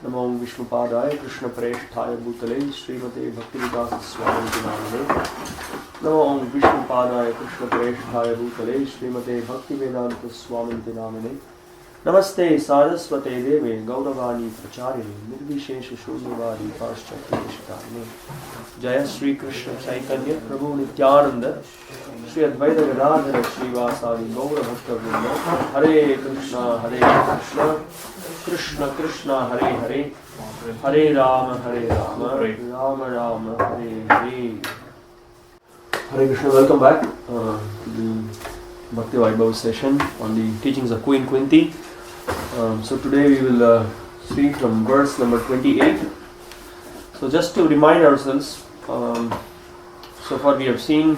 Namo Vishnupadaya Krishna Preshthaya Bhutale Srimate Bhakti-vaibhava Course. Namo Vishnupadaya Krishna Preshthaya Bhutale Srimate Bhakti-vaibhava Course. Namaste Saraswate Deve Gauravani Pracharini Nirvishesha Shunyavadi Paschatya Jaya Sri Krishna Chaitanya Prabhu Nityananda Sri Advaita Gadadhara Srivasadi Gaura Bhakta Vrinda Hare Krishna Krishna Krishna Hare Hare Hare Rama Rama Rama Hare Hare. Hare Krishna, welcome back to the Bhakti-vaibhava session on the teachings of Queen Kunti. So today we will read from verse number 28. So just to remind ourselves, so far we have seen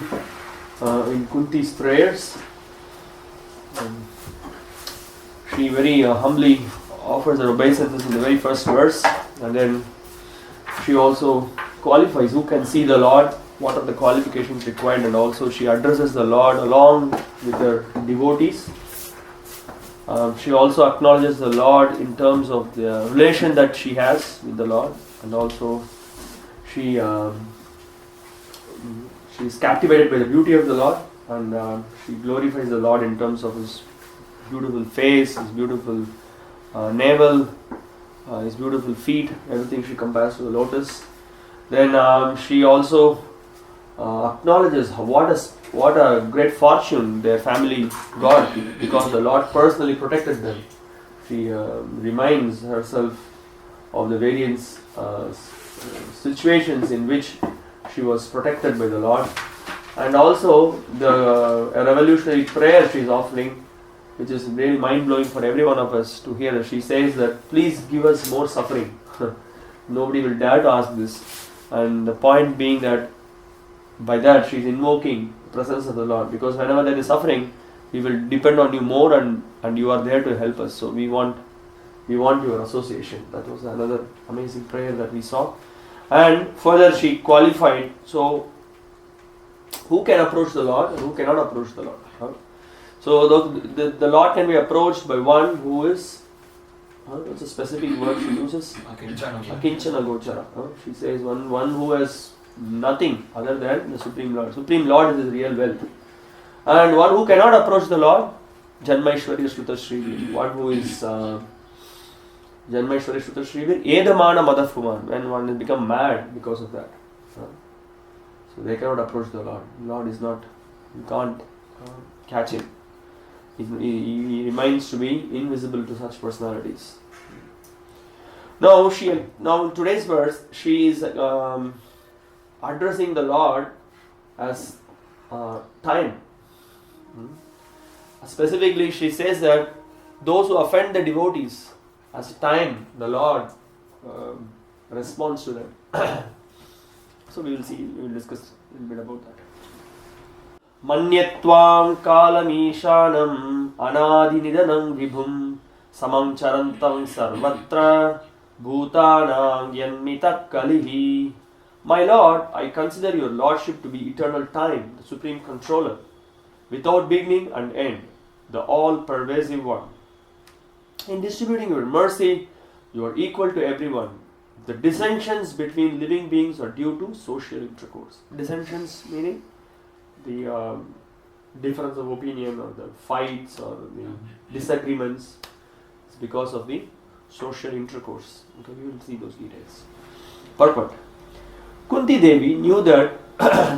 in Kunti's prayers, she very humbly offers her obeisances in the very first verse, and then she also qualifies who can see the Lord, what are the qualifications required, and also she addresses the Lord along with her devotees. She also acknowledges the Lord in terms of the relation that she has with the Lord, and also she is captivated by the beauty of the Lord, and she glorifies the Lord in terms of His beautiful face, His beautiful navel, His beautiful feet, everything she compares to the lotus. Then she also acknowledges what a great fortune their family got because the Lord personally protected them. She reminds herself of the various situations in which she was protected by the Lord, and also the revolutionary prayer she is offering, which is really mind-blowing for every one of us to hear. She says that please give us more suffering. Nobody will dare to ask this, and the point being that by that she is invoking the presence of the Lord, because whenever there is suffering, we will depend on you more, and you are there to help us. So we want your association. That was another amazing prayer that we saw. And further she qualified, so who can approach the Lord and who cannot approach the Lord? So the Lord can be approached by one who is, what's a specific word she uses? Akinchana Gochara. She says one who has nothing other than the Supreme Lord. Supreme Lord is his real wealth. And one who cannot approach the Lord, Janmaishwarya Shruta Shrivir. One who is Janmaishwarya Shruta Shrivir, Edamana Madhafuman, when one has become mad because of that. So they cannot approach the Lord. Lord is not, you can't catch him. He remains to be invisible to such personalities. Now in today's verse, she is addressing the Lord as time. Specifically, she says that those who offend the devotees, as time, the Lord responds to them. So we will discuss a little bit about that. Manyatvam kalamīṣānam anādinidanam vibhum samam charantam sarvatra bhūtānam yanmita kalihi. My Lord, I consider your Lordship to be eternal time, the Supreme Controller, without beginning and end, the all-pervasive one. In distributing your mercy, you are equal to everyone. The dissensions between living beings are due to social intercourse. Dissensions meaning the difference of opinion or the fights or the disagreements. It's because of the social intercourse. Okay, we will see those details. Purport. Kunti Devi knew that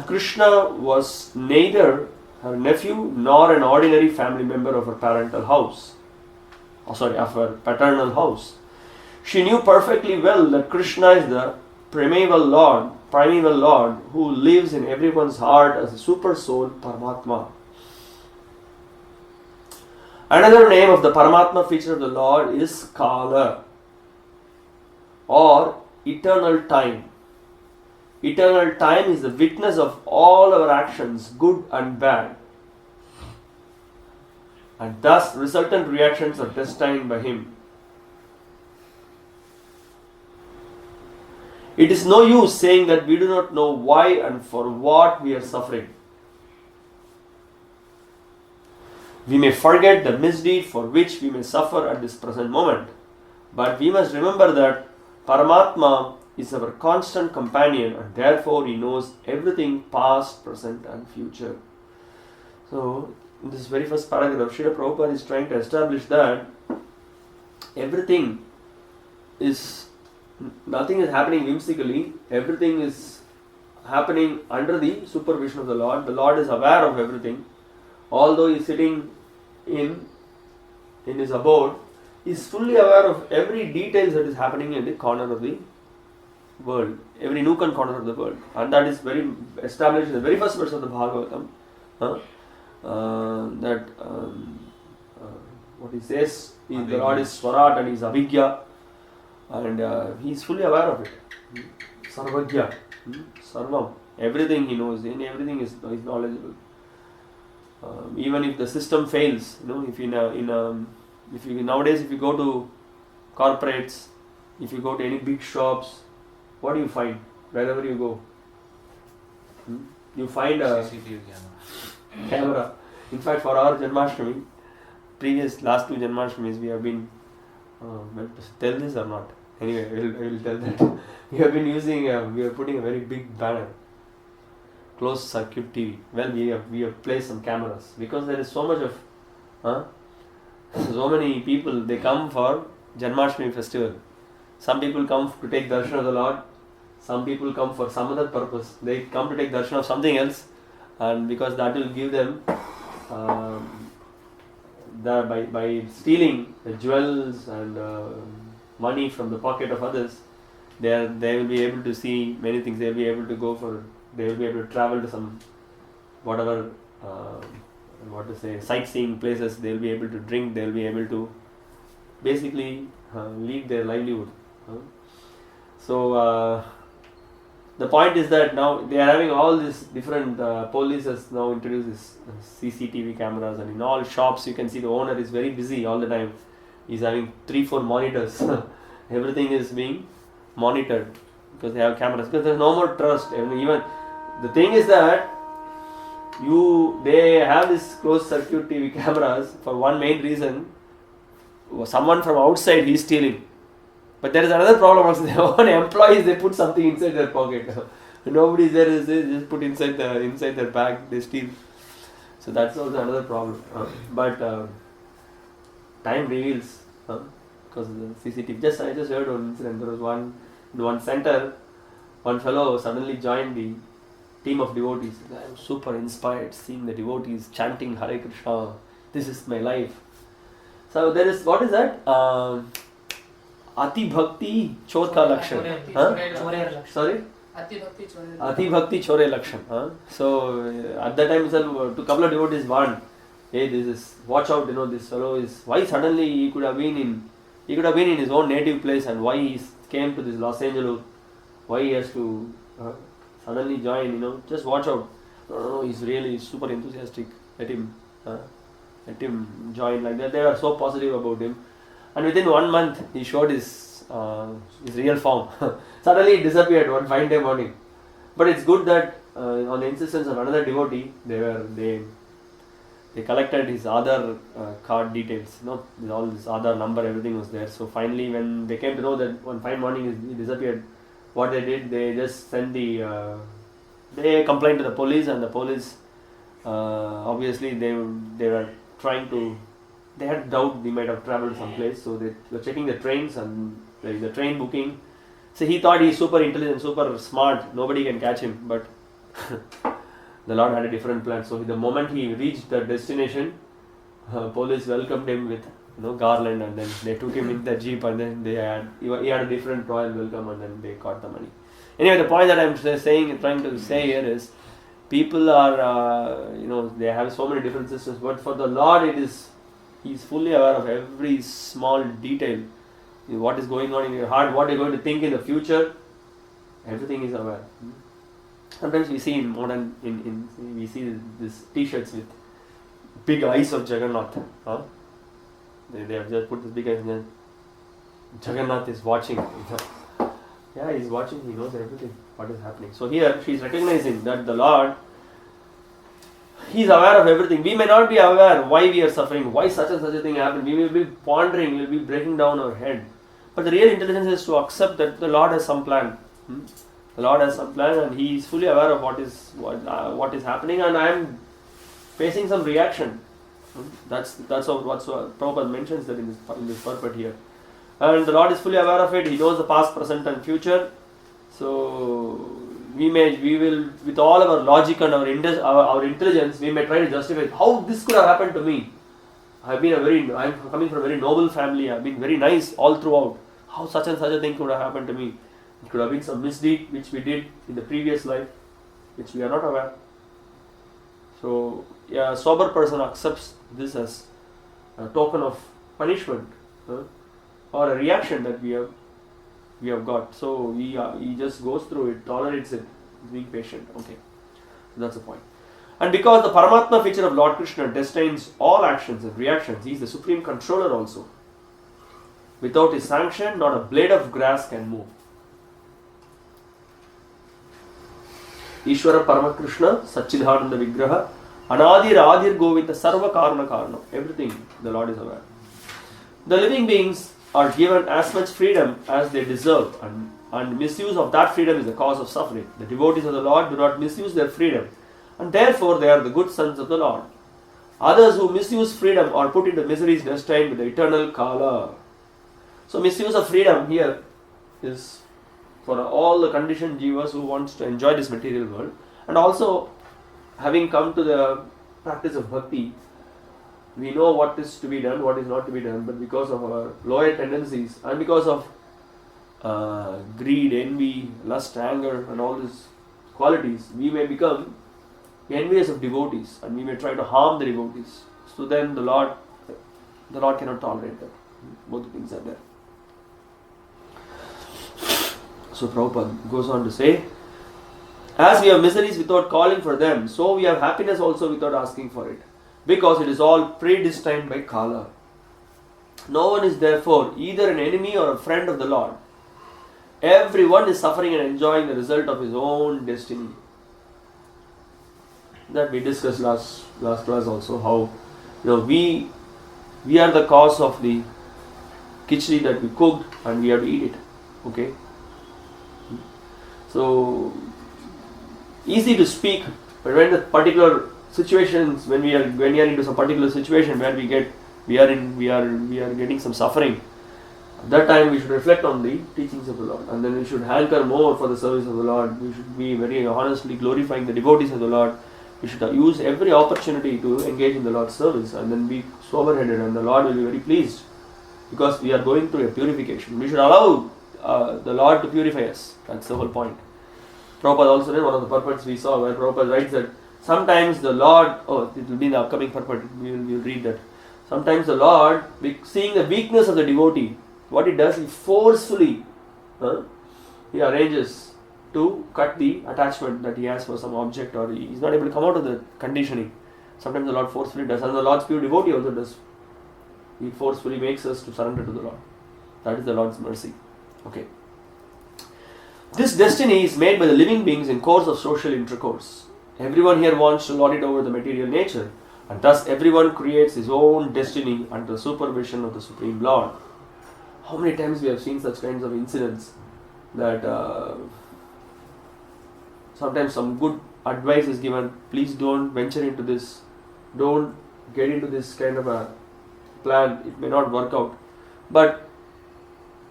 Krishna was neither her nephew nor an ordinary family member of her parental house. Of her paternal house. She knew perfectly well that Krishna is the primeval Lord who lives in everyone's heart as a super soul, Paramatma. Another name of the Paramatma feature of the Lord is Kala, or eternal time. Eternal time is the witness of all our actions, good and bad. And thus resultant reactions are destined by Him. It is no use saying that we do not know why and for what we are suffering. We may forget the misdeed for which we may suffer at this present moment, but we must remember that Paramatma is our constant companion, and therefore he knows everything past, present and future. So, in this very first paragraph, Srila Prabhupada is trying to establish that everything is, nothing is happening whimsically, everything is happening under the supervision of the Lord. The Lord is aware of everything. Although he is sitting in his abode, he is fully aware of every detail that is happening in the corner of the world, every nook and corner of the world. And that is very established in the very first verse of the Bhagavatam. What he says, the Lord is Swarat and he is Abhigya, and he is fully aware of it. Sarvagya, Sarvam, everything he knows, in everything is knowledgeable. Even if the system fails, if you nowadays if you go to corporates, if you go to any big shops, what do you find? Wherever you go, you find a CCTV camera. In fact, for our Janmashtami, last two Janmashtamis, we have been tell this or not? Anyway, I will tell that. We have been using, we are putting a very big banner, closed circuit TV. Well, we have placed some cameras because there is so much of, so many people, they come for Janmashtami festival. Some people come to take darshan of the Lord. Some people come for some other purpose. They come to take darshan of something else, and because that will give them, by stealing the jewels and money from the pocket of others, they will be able to see many things. They will be able to they will be able to travel to some whatever sightseeing places. They will be able to drink. They will be able to basically lead their livelihood. So the point is that now they are having all these different police has now introduced this CCTV cameras, and in all shops you can see the owner is very busy all the time. He's having 3-4 monitors. Everything is being monitored because they have cameras. Because there's no more trust. Even the thing is that they have this closed circuit TV cameras for one main reason. Someone from outside he's stealing. But there is another problem also. Their own employees, they put something inside their pocket. Nobody's there, they just put inside their bag, they steal. So that's also another problem. But time reveals, because of the CCTV. I just heard one incident. There was one center, one fellow suddenly joined the team of devotees. I was super inspired seeing the devotees chanting Hare Krishna. This is my life. So there is, what is that? Ati Bhakti Chota Lakshan. Sorry? Ati Bhakti Chore Lakshan. So at that time itself, to couple of devotees warned, hey, watch out, this fellow is, why suddenly he could have been in his own native place, and why he came to this Los Angeles, why he has to suddenly join, just watch out. No, he's really super enthusiastic. Let him join like that. They are so positive about him. And within 1 month, he showed his real form. Suddenly, it disappeared one fine day morning. But it's good that on the insistence of another devotee, they collected his Aadhaar card details. All this Aadhaar number, everything was there. So finally, when they came to know that one fine morning he disappeared, what they did, they just sent they complained to the police, and the police, obviously, they were trying to. They had doubt he might have travelled someplace, so they were checking the trains and the train booking. So he thought he's super intelligent, super smart, nobody can catch him, but the Lord had a different plan. So the moment he reached the destination, police welcomed him with garland, and then they took him in the jeep, and then he had a different royal welcome, and then they got the money. Anyway, the point that I'm trying to say here is, people are, they have so many different systems, but for the Lord He's fully aware of every small detail. What is going on in your heart, what you're going to think in the future, everything is aware. Sometimes we see in modern, we see these t-shirts with big eyes of Jagannath. They have just put this big eyes, and then Jagannath is watching. Yeah, he's watching, he knows everything, what is happening. So here, she's recognizing that the Lord, He's aware of everything. We may not be aware why we are suffering, why such and such a thing happened. We will be pondering, we will be breaking down our head. But the real intelligence is to accept that the Lord has some plan. The Lord has some plan, and He is fully aware of what is happening, and I am facing some reaction. That's what Prabhupada mentions that in this purport here. And the Lord is fully aware of it. He knows the past, present, and future. So we will, with all our logic and our intelligence, we may try to justify how this could have happened to me. I'm coming from a very noble family. I've been very nice all throughout. How such and such a thing could have happened to me? It could have been some misdeed which we did in the previous life, which we are not aware. So, a sober person accepts this as a token of punishment or a reaction that we have got. So he just goes through it, tolerates it, being patient. Okay, so that's the point. And because the Paramatma feature of Lord Krishna destines all actions and reactions, he is the supreme controller also. Without his sanction, not a blade of grass can move. Ishvara Paramakrishna, Satchidananda Vigraha, Anadir Adir Govinda Sarva Karana Karanam. Everything the Lord is aware. The living beings are given as much freedom as they deserve, and misuse of that freedom is the cause of suffering. The devotees of the Lord do not misuse their freedom, and therefore they are the good sons of the Lord. Others who misuse freedom are put into miseries destined with the eternal Kala. So misuse of freedom here is for all the conditioned jivas who wants to enjoy this material world, and also having come to the practice of bhakti, we know what is to be done, what is not to be done, but because of our lower tendencies and because of greed, envy, lust, anger and all these qualities, we may become envious of devotees and we may try to harm the devotees. So then the Lord cannot tolerate that. Both things are there. So Prabhupada goes on to say, as we have miseries without calling for them, so we have happiness also without asking for it, because it is all predestined by Kala. No one is therefore either an enemy or a friend of the Lord. Everyone is suffering and enjoying the result of his own destiny. That we discussed last class also, how we are the cause of the khichdi that we cooked and we have to eat it. Okay. So easy to speak, but when the particular situations, when we are into some particular situation where we are getting some suffering, at that time we should reflect on the teachings of the Lord, and then we should hanker more for the service of the Lord. We should be very honestly glorifying the devotees of the Lord. We should use every opportunity to engage in the Lord's service, and then be sober-headed, and the Lord will be very pleased, because we are going through a purification. We should allow the Lord to purify us. That's the whole point. Prabhupada also did one of the purports we saw where Prabhupada writes that sometimes the Lord, it will be in the upcoming purport, we will read that. Sometimes the Lord, seeing the weakness of the devotee, what he does, he forcefully he arranges to cut the attachment that he has for some object, or he is not able to come out of the conditioning. Sometimes the Lord forcefully does, and the Lord's pure devotee also does. He forcefully makes us to surrender to the Lord. That is the Lord's mercy. Okay. This destiny is made by the living beings in course of social intercourse. Everyone here wants to lord it over the material nature, and thus everyone creates his own destiny under the supervision of the Supreme Lord. How many times we have seen such kinds of incidents that sometimes some good advice is given, please don't venture into this, don't get into this kind of a plan, it may not work out, but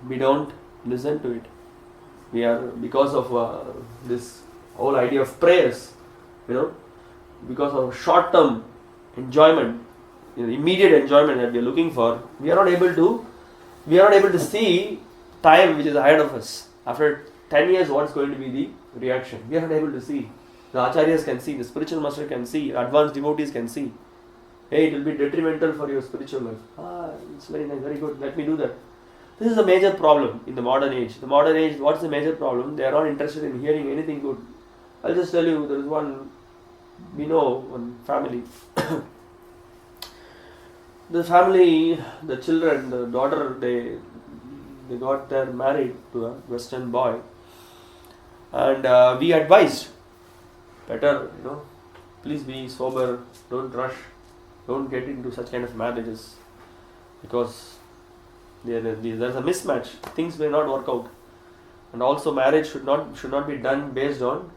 we don't listen to it. We are, because of this whole idea of prayers, because of short-term enjoyment, immediate enjoyment that we are looking for, we are not able to see time which is ahead of us. After 10 years, what is going to be the reaction? We are not able to see. The acharyas can see, the spiritual master can see, advanced devotees can see. Hey, it will be detrimental for your spiritual life. It's very nice, very good, let me do that. This is a major problem in the modern age. The modern age, what's the major problem? They are not interested in hearing anything good. I'll just tell you, there is one family. The family, the children, the daughter, they got married to a Western boy. And we advised, better, please be sober, don't rush, don't get into such kind of marriages. Because There's a mismatch. Things may not work out. And also marriage should not be done based on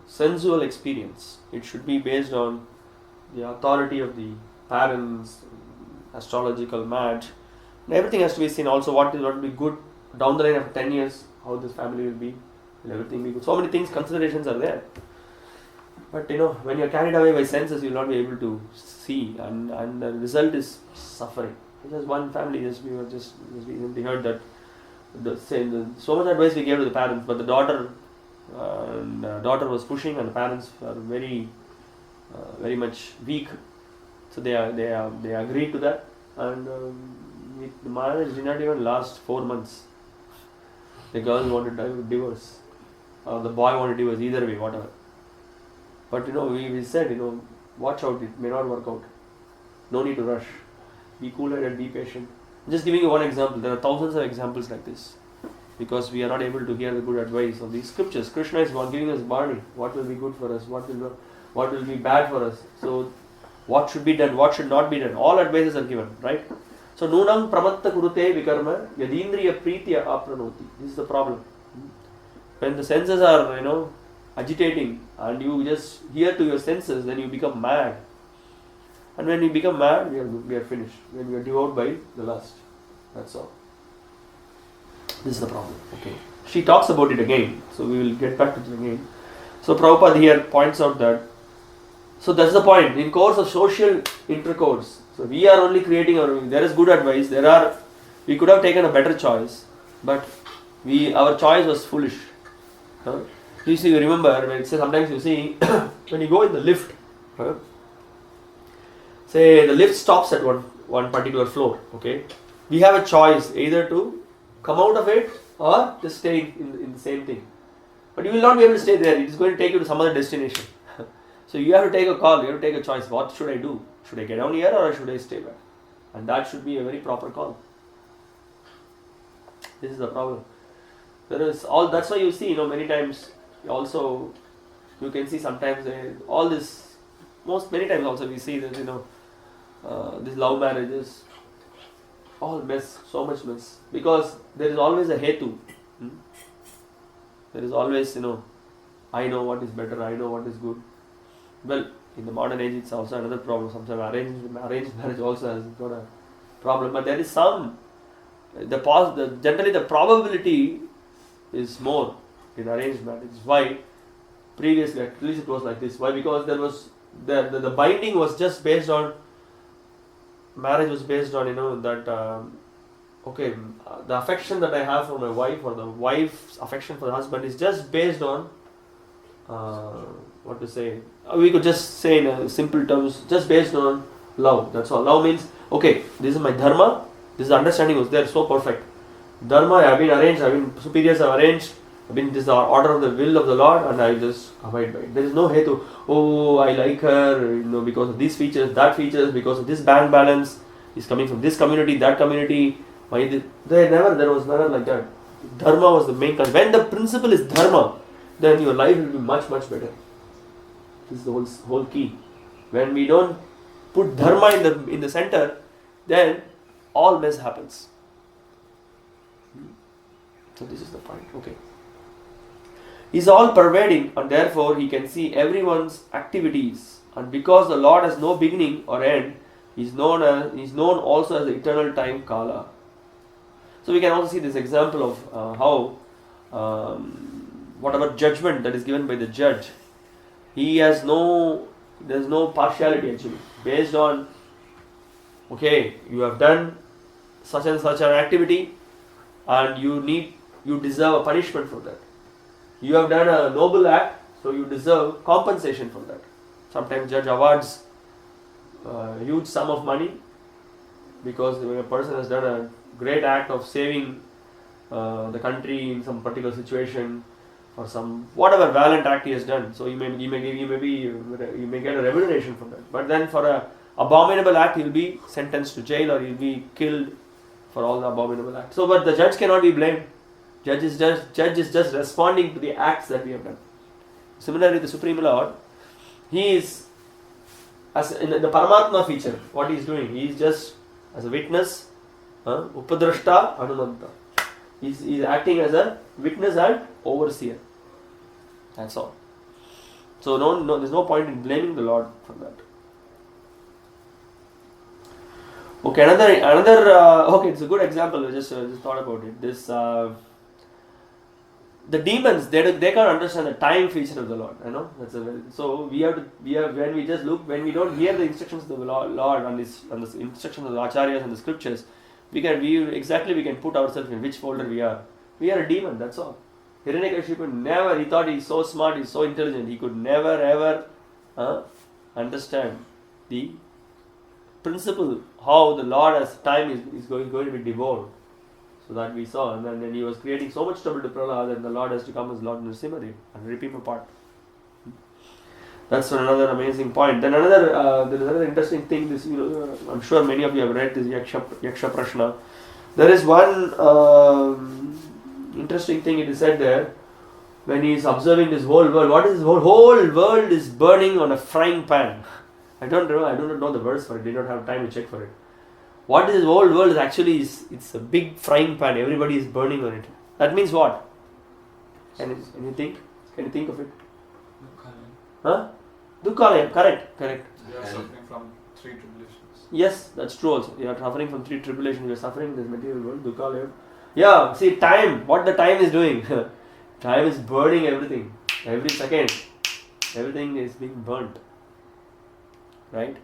sensual experience. It should be based on the authority of the parents, astrological match. And everything has to be seen. Also, what will be good down the line after 10 years, how this family will be, will everything be good. So many things, considerations are there. But when you're carried away by senses, you'll not be able to see, and the result is suffering. Just one family, we recently heard that so much advice we gave to the parents, but the daughter was pushing, and the parents were very much weak. So they agreed to that, and the marriage did not even last 4 months. The girl wanted to divorce, or the boy wanted divorce. Either way, whatever. But we said, watch out, it may not work out. No need to rush. Be cool-headed, be patient. Just giving you one example. There are thousands of examples like this. Because we are not able to hear the good advice of these scriptures. Krishna is giving us warning. What will be good for us? What will be bad for us? So, what should be done? What should not be done? All advices are given, right? So, nunam pramatta kurute vikarma yadindriya pritya apranoti. This is the problem. When the senses are, agitating, and you just hear to your senses, then you become mad. And when we become mad, we are finished. When we are devoured by the lust. That's all. This is the problem. Okay. She talks about it again. So we will get back to it again. So Prabhupada here points out that. So that's the point. In course of social intercourse. So we are only creating there is good advice. We could have taken a better choice. But our choice was foolish. You see, you remember, when sometimes you see, when you go in the lift, say the lift stops at one particular floor, okay? We have a choice either to come out of it or just stay in the same thing. But you will not be able to stay there. It is going to take you to some other destination. So you have to take a call, you have to take a choice. What should I do? Should I get down here or should I stay back? And that should be a very proper call. This is the problem. That's why you see, many times also you can see sometimes many times also we see that, these love marriages, all mess, so much mess. Because there is always a hetu. There is always, I know what is better, I know what is good. Well, in the modern age it's also another problem. Sometimes arranged marriage also has got a problem. But there is generally the probability is more in arranged marriage. Why? Previously, at least it was like this. Why? Because there was the binding was just based on, marriage was based on, that the affection that I have for my wife, or the wife's affection for the husband is just based on, what to say, we could just say in simple terms, just based on love. That's all. Love means, okay, this is my dharma, this understanding was there, so perfect. Dharma, I have been arranged, superiors have arranged, this is the order of the will of the Lord, and I just abide by it. There is no hetu, I like her, because of these features, that features, because of this bank balance, is coming from this community, that community. There was never like that. Dharma was the main concern. When the principle is dharma, then your life will be much, much better. This is the whole key. When we don't put dharma in the center, then all mess happens. So this is the point. Okay. He's all pervading, and therefore he can see everyone's activities. And because the Lord has no beginning or end, he's known also as the eternal time Kala. So we can also see this example of how whatever judgment that is given by the judge, there's no partiality actually. Based on, okay, you have done such and such an activity, and you deserve a punishment for that. You have done a noble act, so you deserve compensation for that. Sometimes judge awards a huge sum of money because when a person has done a great act of saving the country in some particular situation, or some whatever valiant act he has done. So you may get a remuneration from that. But then for a abominable act, he'll be sentenced to jail or he'll be killed for all the abominable acts. So, but the judge cannot be blamed. Judge is just responding to the acts that we have done. Similarly, the Supreme Lord, he is, as in the Paramatma feature, what he is doing, he is just as a witness, Upadrashta Hanumanta. He's acting as a witness and overseer. That's all. So no, there's no point in blaming the Lord for that. Okay, another. Okay, it's a good example. I just thought about it. This the demons they can't understand the time feature of the Lord. So we have when we just look, when we don't hear the instructions of the Lord and the instructions of the acharyas and the scriptures, we can put ourselves in which folder we are. We are a demon. That's all. Hiranyakashipu never. He thought he's so smart. He's so intelligent. He could never ever understand the principle how the Lord as time is going to be devoured. So that we saw, and then he was creating so much trouble to Prahlad, and the Lord has to come as Lord Nrsimhadev and rip him apart. That's another amazing point. Then there is another interesting thing. This, I'm sure many of you have read this Yaksha Prashna. There is one interesting thing it is said there when he is observing this whole world. What is this whole world is burning on a frying pan? I don't know the verse for it. I did not have time to check for it. What is this whole world is actually it's a big frying pan. Everybody is burning on it. That means what? Can you think? Can you think of it? Huh? Dukkalayam. Correct. They are suffering from 3 tribulations. Yes, that's true also. You are suffering from 3 tribulations. You are suffering in this material world. Dukkalayam. Yeah, see time. What the time is doing? Time is burning everything. Every second. Everything is being burnt. Right?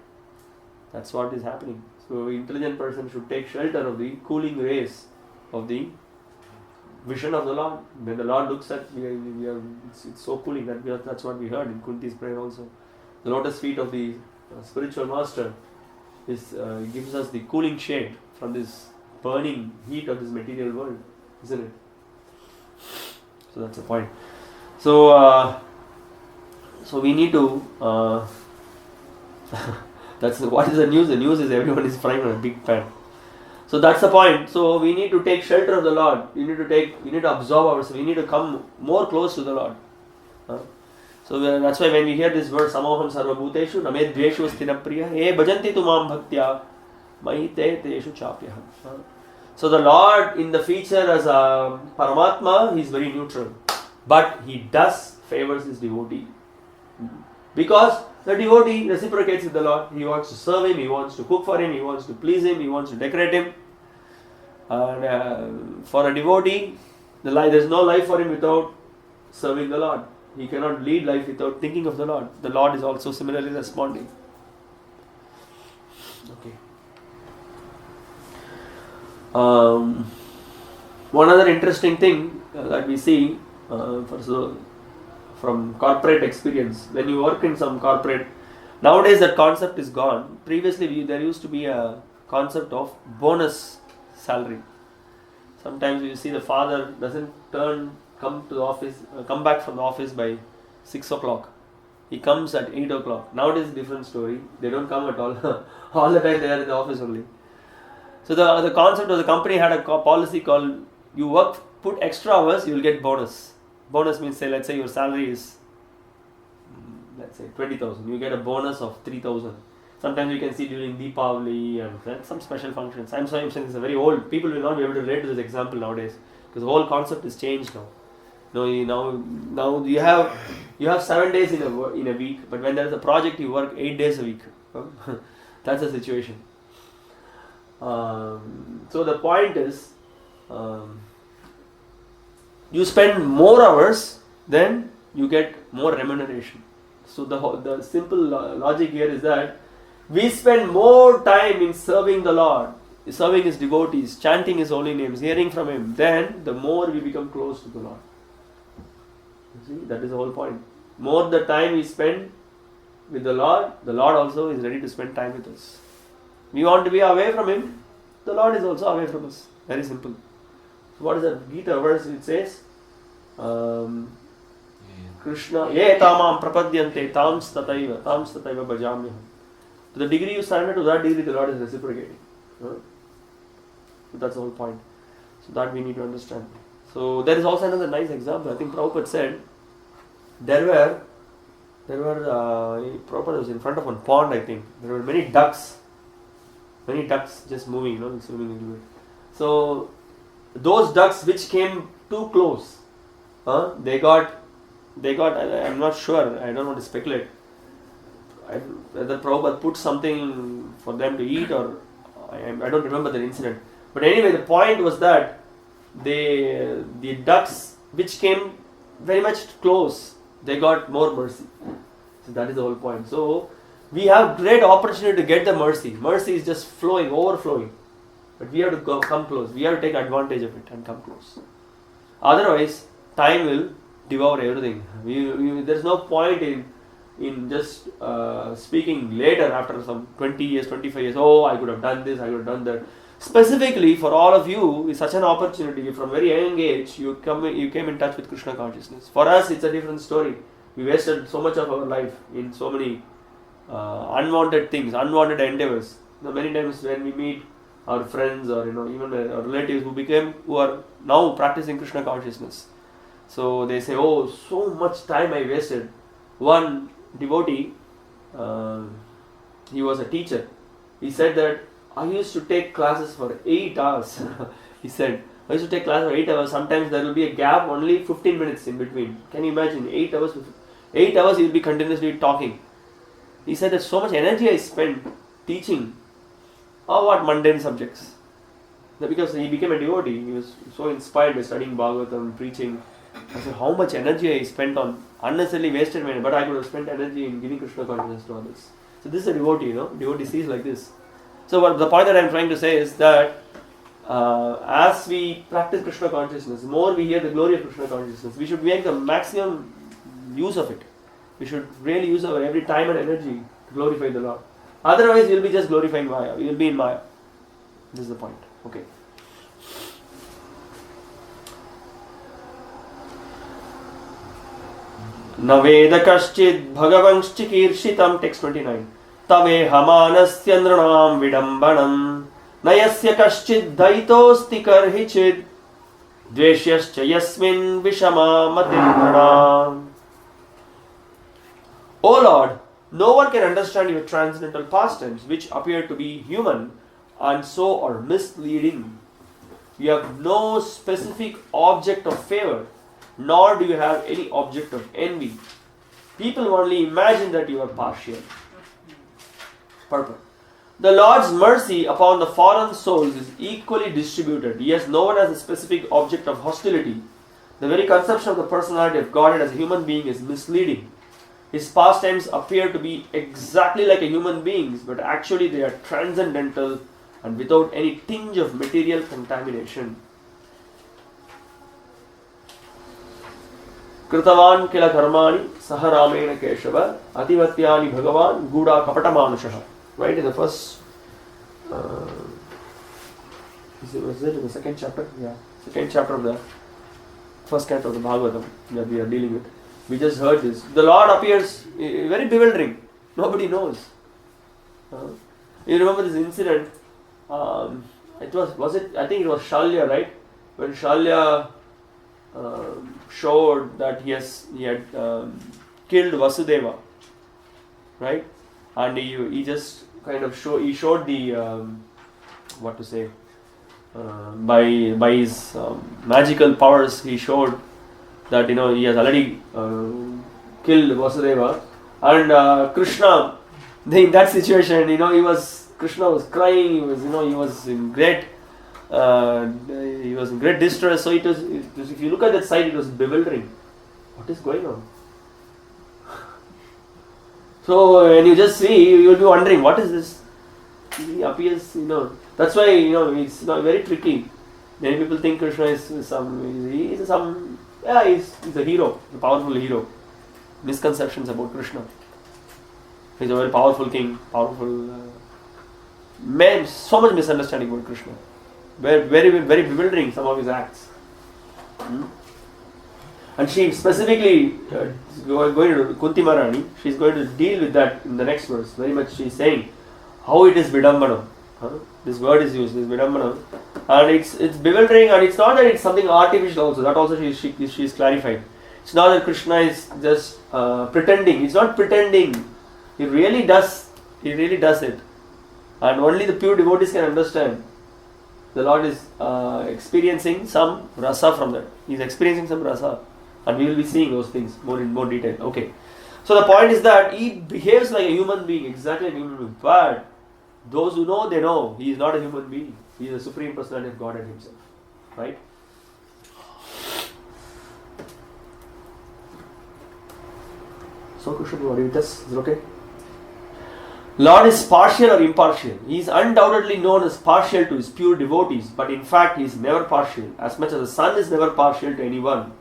That's what is happening. So, intelligent person should take shelter of the cooling rays of the vision of the Lord. When the Lord looks at, it's so cooling. That's what we heard in Kunti's prayer also. The lotus feet of the spiritual master gives us the cooling shade from this burning heat of this material world, isn't it? So that's the point. So we need to. What is the news? The news is everyone is frying on a big pan. So that's the point. So we need to take shelter of the Lord. We need to absorb ourselves. We need to come more close to the Lord. So that's why when we hear this verse, Samoham sarvabhuteshu named dveshu sthinapriya e bhajanti tumam bhaktya mahite teshu chapyaham. So the Lord in the feature as a Paramatma, he is very neutral. But he does favors his devotee. Because the devotee reciprocates with the Lord. He wants to serve him, he wants to cook for him, he wants to please him, he wants to decorate him. And for a devotee, there is no life for him without serving the Lord. He cannot lead life without thinking of the Lord. The Lord is also similarly responding. Okay. One other interesting thing that we see from corporate experience, when you work in some corporate, nowadays that concept is gone. Previously there used to be a concept of bonus salary. Sometimes you see the father doesn't come back from the office by 6 o'clock. He comes at 8 o'clock. Nowadays a different story. They don't come at all. All the time they are in the office only. So the concept of the company had a policy called, you put extra hours, you will get bonus. Bonus means, let's say your salary is, let's say 20,000. You get a bonus of 3,000. Sometimes you can see during Deepavali and some special functions. I'm saying it's very old. People will not be able to relate to this example nowadays because the whole concept is changed now. Now you have 7 days in a week, but when there is a project, you work 8 days a week. That's the situation. So the point is, you spend more hours, then you get more remuneration. So the simple logic here is that we spend more time in serving the Lord, serving His devotees, chanting His holy names, hearing from Him, then the more we become close to the Lord. You see, that is the whole point. More the time we spend with the Lord also is ready to spend time with us. We want to be away from Him, the Lord is also away from us. Very simple. What is that Gita verse which says? Krishna, ye tamam prapadyante tams tataiva bhajamyaham. To the degree you surrender, to that degree the Lord is reciprocating. So that's the whole point. So that we need to understand. So there is also another nice example. I think Prabhupada said Prabhupada was in front of one pond, I think. There were many ducks just moving, swimming a little bit. So those ducks which came too close, they got. I'm not sure. I don't want to speculate. Whether Prabhupada put something for them to eat, or I don't remember the incident. But anyway, the point was that the ducks which came very much close, they got more mercy. So that is the whole point. So we have great opportunity to get the mercy. Mercy is just flowing, overflowing. But we have to come close. We have to take advantage of it and come close. Otherwise, time will devour everything. There's no point in just speaking later after some 20 years, 25 years. Oh, I could have done this, I could have done that. Specifically for all of you, it's such an opportunity. From very young age, you came in touch with Krishna consciousness. For us, it's a different story. We wasted so much of our life in so many unwanted things, unwanted endeavors. Many times when we meet our friends or even our relatives who are now practicing Krishna consciousness, so they say, "Oh, so much time I wasted." One devotee, he was a teacher. He said that I used to take classes for 8 hours. He said, I used to take classes for 8 hours. Sometimes there will be a gap, only 15 minutes in between. Can you imagine? 8 hours. 8 hours he will be continuously talking. He said that so much energy I spent teaching what mundane subjects. Because he became a devotee. He was so inspired by studying Bhagavatam, preaching. I said, how much energy I spent on unnecessarily wasted money, but I could have spent energy in giving Krishna consciousness to others. So this is a devotee, devotee sees like this. So the point that I am trying to say is that as we practice Krishna consciousness, more we hear the glory of Krishna consciousness, we should make the maximum use of it. We should really use our every time and energy to glorify the Lord. Otherwise, we will be just glorifying Maya. We will be in Maya. This is the point. Okay. न वेद कश्चित् भगवंश्चिकीर्षितं text 29 तमेहमानस्य नृणां विडम्बनं न यस्य कश्चित् दयितोऽस्ति कर्हिचित् द्वेष्यश्च यस्मिन् विषमा मतिर्नृणाम्. O Lord, no one can understand your transcendental pastimes which appear to be human and so are misleading. You have no specific object of favor, nor do you have any object of envy. People only imagine that you are partial. Purport. The Lord's mercy upon the fallen souls is equally distributed. Yes, no one has a specific object of hostility. The very conception of the personality of Godhead as a human being is misleading. His pastimes appear to be exactly like a human being's, but actually they are transcendental and without any tinge of material contamination. कृतवान् किल कर्माणि सह रामेण केशव अतिवत्यानि भगवान् गूढा कपटमानुषः. Right in the first, was it in the second chapter? Yeah, second chapter of the first canto of the Bhagavatam that we are dealing with. We just heard this. The Lord appears very bewildering. Nobody knows. You remember this incident? It was it? I think it was Shalya, right? When Shalya showed that he had killed Vasudeva, right? And he just kind of showed the what to say, by his magical powers he showed that he has already killed Vasudeva, and Krishna in that situation Krishna was crying, he was in great distress. So it was, if you look at that side, it was bewildering. What is going on? So when you just see, you will be wondering, what is this? He appears, that's why it's very tricky. Many people think Krishna is he's a hero, a powerful hero. Misconceptions about Krishna. He's a very powerful king, powerful man. So much misunderstanding about Krishna. Very, very, very bewildering, some of his acts. And she specifically going to Kunti Maharani, she's going to deal with that in the next verse. Very much she's saying how it is Vidambana. This word is used, this Vidambana. And it's bewildering, and it's not that it's something artificial also. That also she's clarifying. It's not that Krishna is just pretending. It's not pretending. He really does it. And only the pure devotees can understand. the Lord is experiencing some rasa from that. He is experiencing some rasa, and we will be seeing those things in more detail. Okay. So the point is that he behaves like a human being, exactly like a human being. But those who know, they know he is not a human being. He is a supreme personality of Godhead himself. Right? So Kushal, what do you test? Is it okay? Lord is partial or impartial. He is undoubtedly known as partial to his pure devotees, but in fact he is never partial, as much as the sun is never partial to anyone.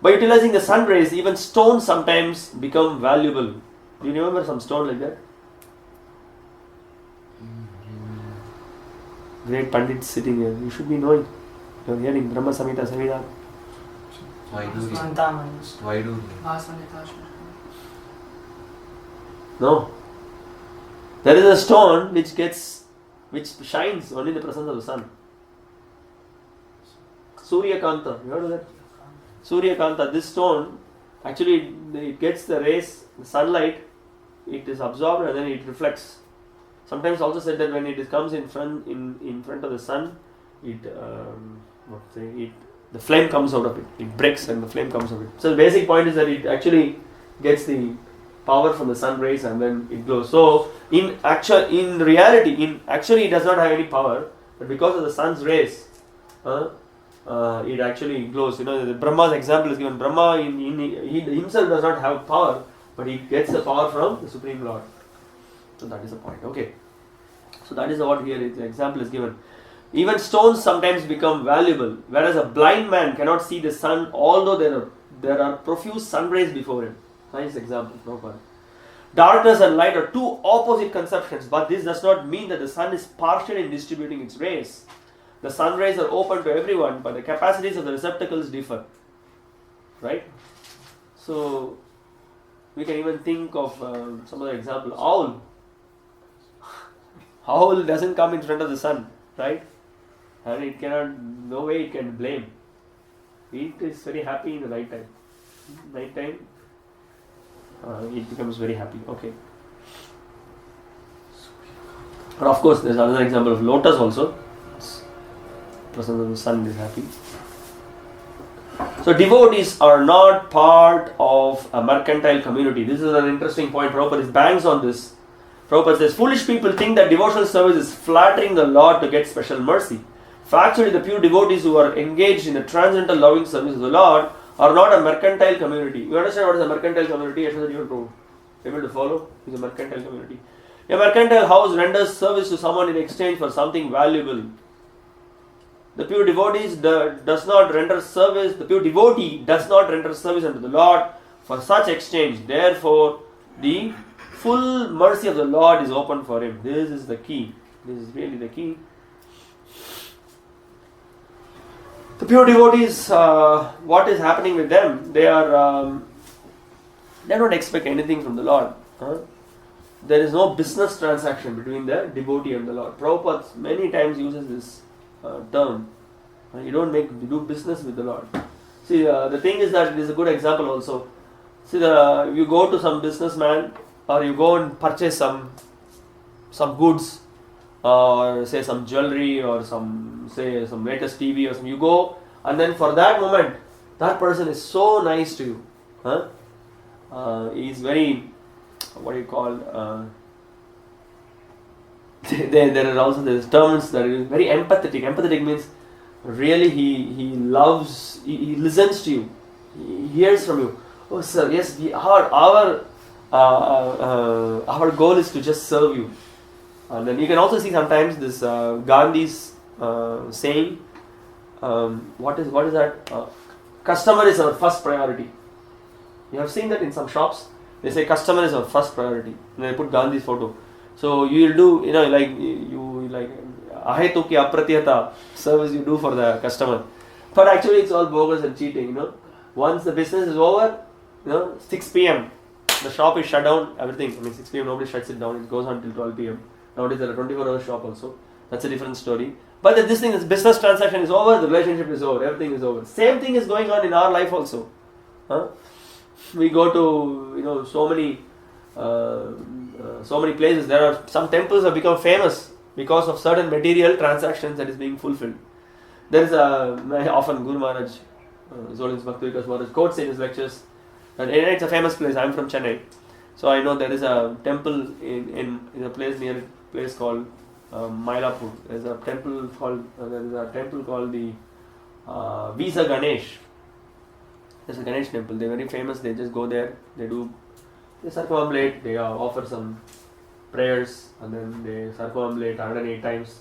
By utilizing the sun rays, even stones sometimes become valuable. Do you remember some stone like that? Great Pandit sitting here. You should be knowing. You are hearing Brahma Samhita Samhita. No. There is a stone which shines only in the presence of the sun. Surya Kanta. You heard of that? Surya Kanta. This stone, actually it gets the rays, the sunlight, it is absorbed and then it reflects. Sometimes also said that when it comes in front of the sun, the flame comes out of it. It breaks and the flame comes out of it. So the basic point is that it actually gets the power from the sun rays and then it glows. So in reality, it does not have any power, but because of the sun's rays, it actually glows. You know, the Brahma's example is given. Brahma he himself does not have power, but he gets the power from the Supreme Lord. So that is the point. Okay. So that is what here the example is given. Even stones sometimes become valuable, whereas a blind man cannot see the sun, although there are profuse sun rays before him. Nice example. No problem. Darkness and light are two opposite conceptions, but this does not mean that the sun is partial in distributing its rays. The sun rays are open to everyone, but the capacities of the receptacles differ. Right? So we can even think of some other example. Owl. Owl doesn't come in front of the sun, right? And it cannot, no way it can blame. It is very happy in the night time. It becomes very happy. Okay. And of course, there's another example of lotus also. Presence of the sun is happy. So devotees are not part of a mercantile community. This is an interesting point. Prabhupada bangs on this. Prabhupada says, foolish people think that devotional service is flattering the Lord to get special mercy. Factually, the pure devotees who are engaged in the transcendental loving service of the Lord are not a mercantile community. You understand what is a mercantile community? You are able to follow? It's a mercantile community. A mercantile house renders service to someone in exchange for something valuable. The pure devotee does not render service unto the Lord for such exchange. Therefore, the full mercy of the Lord is open for him. This is the key. This is really the key. The pure devotees, what is happening with them? They don't expect anything from the Lord. There is no business transaction between the devotee and the Lord. Prabhupada many times uses this term. You do business with the Lord. See, the thing is that it is a good example also. See, you go to some businessman or you go and purchase some goods or say some jewelry or some latest TV or something. You go and then for that moment, that person is so nice to you. He is very, there are also these terms that are very empathetic. Empathetic means really he loves, he listens to you, he hears from you. Oh sir, yes, our goal is to just serve you. And then you can also see sometimes this Gandhi's saying, what is that? Customer is our first priority. You have seen that in some shops. They say customer is our first priority. And they put Gandhi's photo. So you will do, ahetuki apratiyata service you do for the customer. But actually it's all bogus and cheating, Once the business is over, 6 p.m. the shop is shut down, everything. 6 p.m. nobody shuts it down. It goes on till 12 p.m. Nowadays there are 24-hour shop also. That's a different story. But this business transaction is over, the relationship is over, everything is over. Same thing is going on in our life also. We go to so many places. There are some temples have become famous because of certain material transactions that is being fulfilled. There is often Guru Maharaj, Zolin's Bhakti-vaibhava Course quotes in his lectures, and it's a famous place. I'm from Chennai, so I know there is a temple in a place near a place called Mylapur. There's a temple called the Visa Ganesh. There's a Ganesh temple. They're very famous. They just go there. They circumambulate. They offer some prayers, and then they circumambulate 108 times.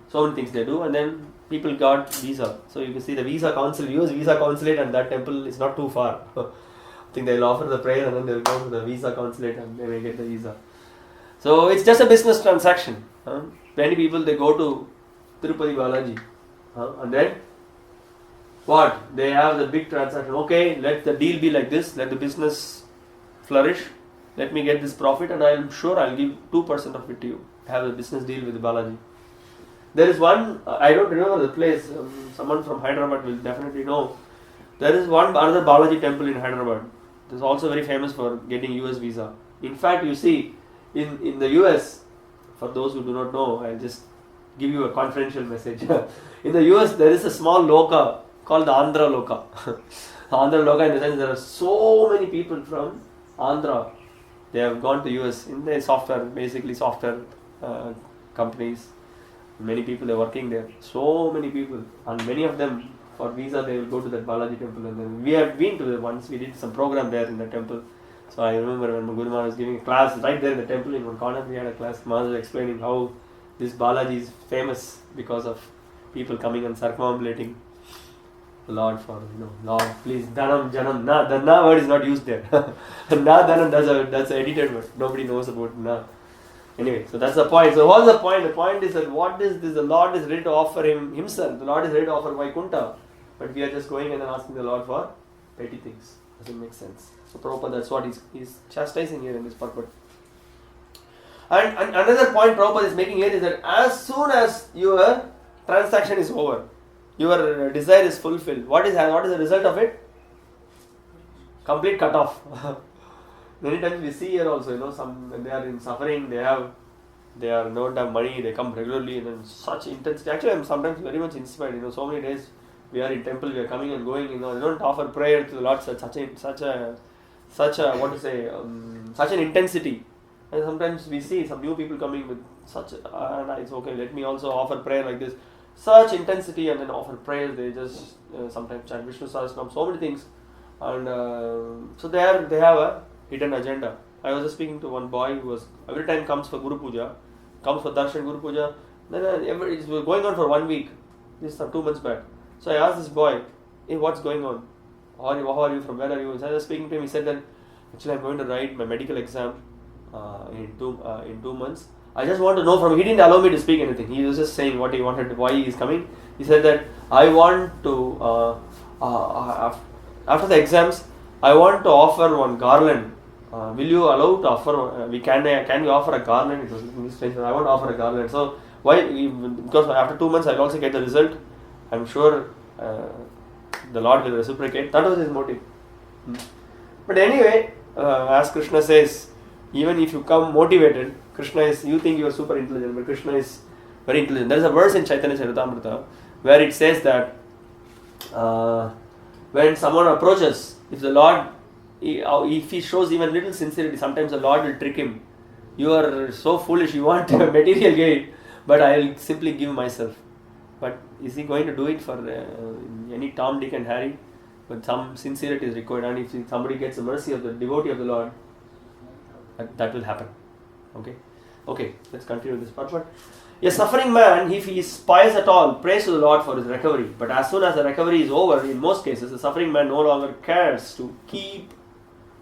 So many things they do, and then people got visa. So you can see the visa council, US visa consulate, and that temple is not too far. I think they'll offer the prayer, and then they'll go to the visa consulate, and they may get the visa. So it's just a business transaction. Many people, they go to Tirupati Balaji, and then what? They have the big transaction. Okay, let the deal be like this. Let the business flourish. Let me get this profit, and I'm sure I'll give 2% of it to you. Have a business deal with Balaji. There is one, I don't remember the place, someone from Hyderabad will definitely know. There is another Balaji temple in Hyderabad. It is also very famous for getting US visa. In fact, you see, in the US, for those who do not know, I'll just give you a confidential message. In the US, there is a small loka called the Andhra Loka. Andhra Loka, in the sense there are so many people from Andhra. They have gone to US in the software, basically software companies. Many people are working there. So many people, and many of them for visa they will go to that Balaji temple. And then we have been to there once. We did some program there in the temple. So I remember when Guru Maharaj was giving a class right there in the temple in one corner. We had a class. Maharaj was explaining how this Balaji is famous because of people coming and circumambulating the Lord for Lord, please Dhanam Janam. Na, the Na word is not used there. Na Dhanam, that's an edited word. Nobody knows about Na. Anyway, so that's the point. So what's the point? The point is that what is this? The Lord is ready to offer himself. The Lord is ready to offer Vaikuntha. But we are just going and then asking the Lord for petty things. Doesn't make sense. So Prabhupada, that's what he's chastising here in this purport. And another point Prabhupada is making here is that as soon as your transaction is over, your desire is fulfilled, what is the result of it? Complete cut off. Many times we see here also, some when they are in suffering, they don't have money, they come regularly and then such intensity. Actually, I'm sometimes very much inspired. So many days we are in temple, we are coming and going. They don't offer prayer to the Lord such an intensity. And sometimes we see some new people coming with such it's okay. Let me also offer prayer like this, such intensity, and then offer prayers. They just sometimes chant Vishnu Sahasranam, so many things, and so they have a hidden agenda. I was just speaking to one boy who was every time comes for Guru Puja, comes for Darshan Guru Puja. Then it was going on for 1 week. This is 2 months back. So I asked this boy, "Hey, what's going on? How are you? From where are you?" So I was speaking to him. He said that actually I'm going to write my medical exam in 2 months. I just want to know from. He didn't allow me to speak anything. He was just saying what he wanted, why he is coming. He said that I want to after the exams, I want to offer one garland. Will you allow to offer? Can we offer a garland? It was in strange. I want to offer a garland. So why? Because after 2 months, I'll also get the result. I'm sure the Lord will reciprocate. That was his motive. But anyway, as Krishna says, even if you come motivated, you think you are super intelligent, but Krishna is very intelligent. There is a verse in Chaitanya Charitamrita where it says that when someone approaches, if the Lord, if he shows even little sincerity, sometimes the Lord will trick him. You are so foolish, you want material gain, but I will simply give myself. But is he going to do it for any Tom, Dick and Harry? But some sincerity is required, and if somebody gets the mercy of the devotee of the Lord, that will happen. Okay, let's continue this part. But a suffering man, if he is pious at all, prays to the Lord for his recovery. But as soon as the recovery is over, in most cases, the suffering man no longer cares to keep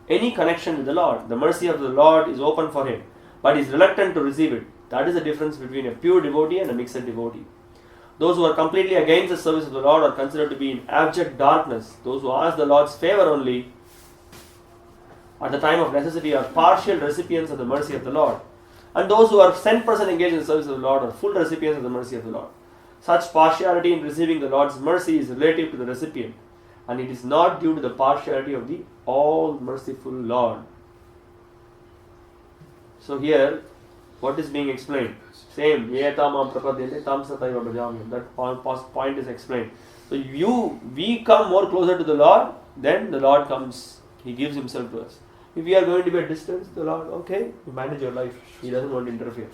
any connection with the Lord. The mercy of the Lord is open for him, but he is reluctant to receive it. That is the difference between a pure devotee and a mixed devotee. Those who are completely against the service of the Lord are considered to be in abject darkness. Those who ask the Lord's favor only at the time of necessity are partial recipients of the mercy of the Lord. And those who are 100% engaged in the service of the Lord are full recipients of the mercy of the Lord. Such partiality in receiving the Lord's mercy is relative to the recipient, and it is not due to the partiality of the all-merciful Lord. So here, What is being explained? Same. Yetamam prapadyante tam sataiva bhajami. That point is explained. So we come more closer to the Lord, then the Lord comes, He gives Himself to us. If we are going to be at distance, the Lord, okay, you manage your life. He doesn't want to interfere.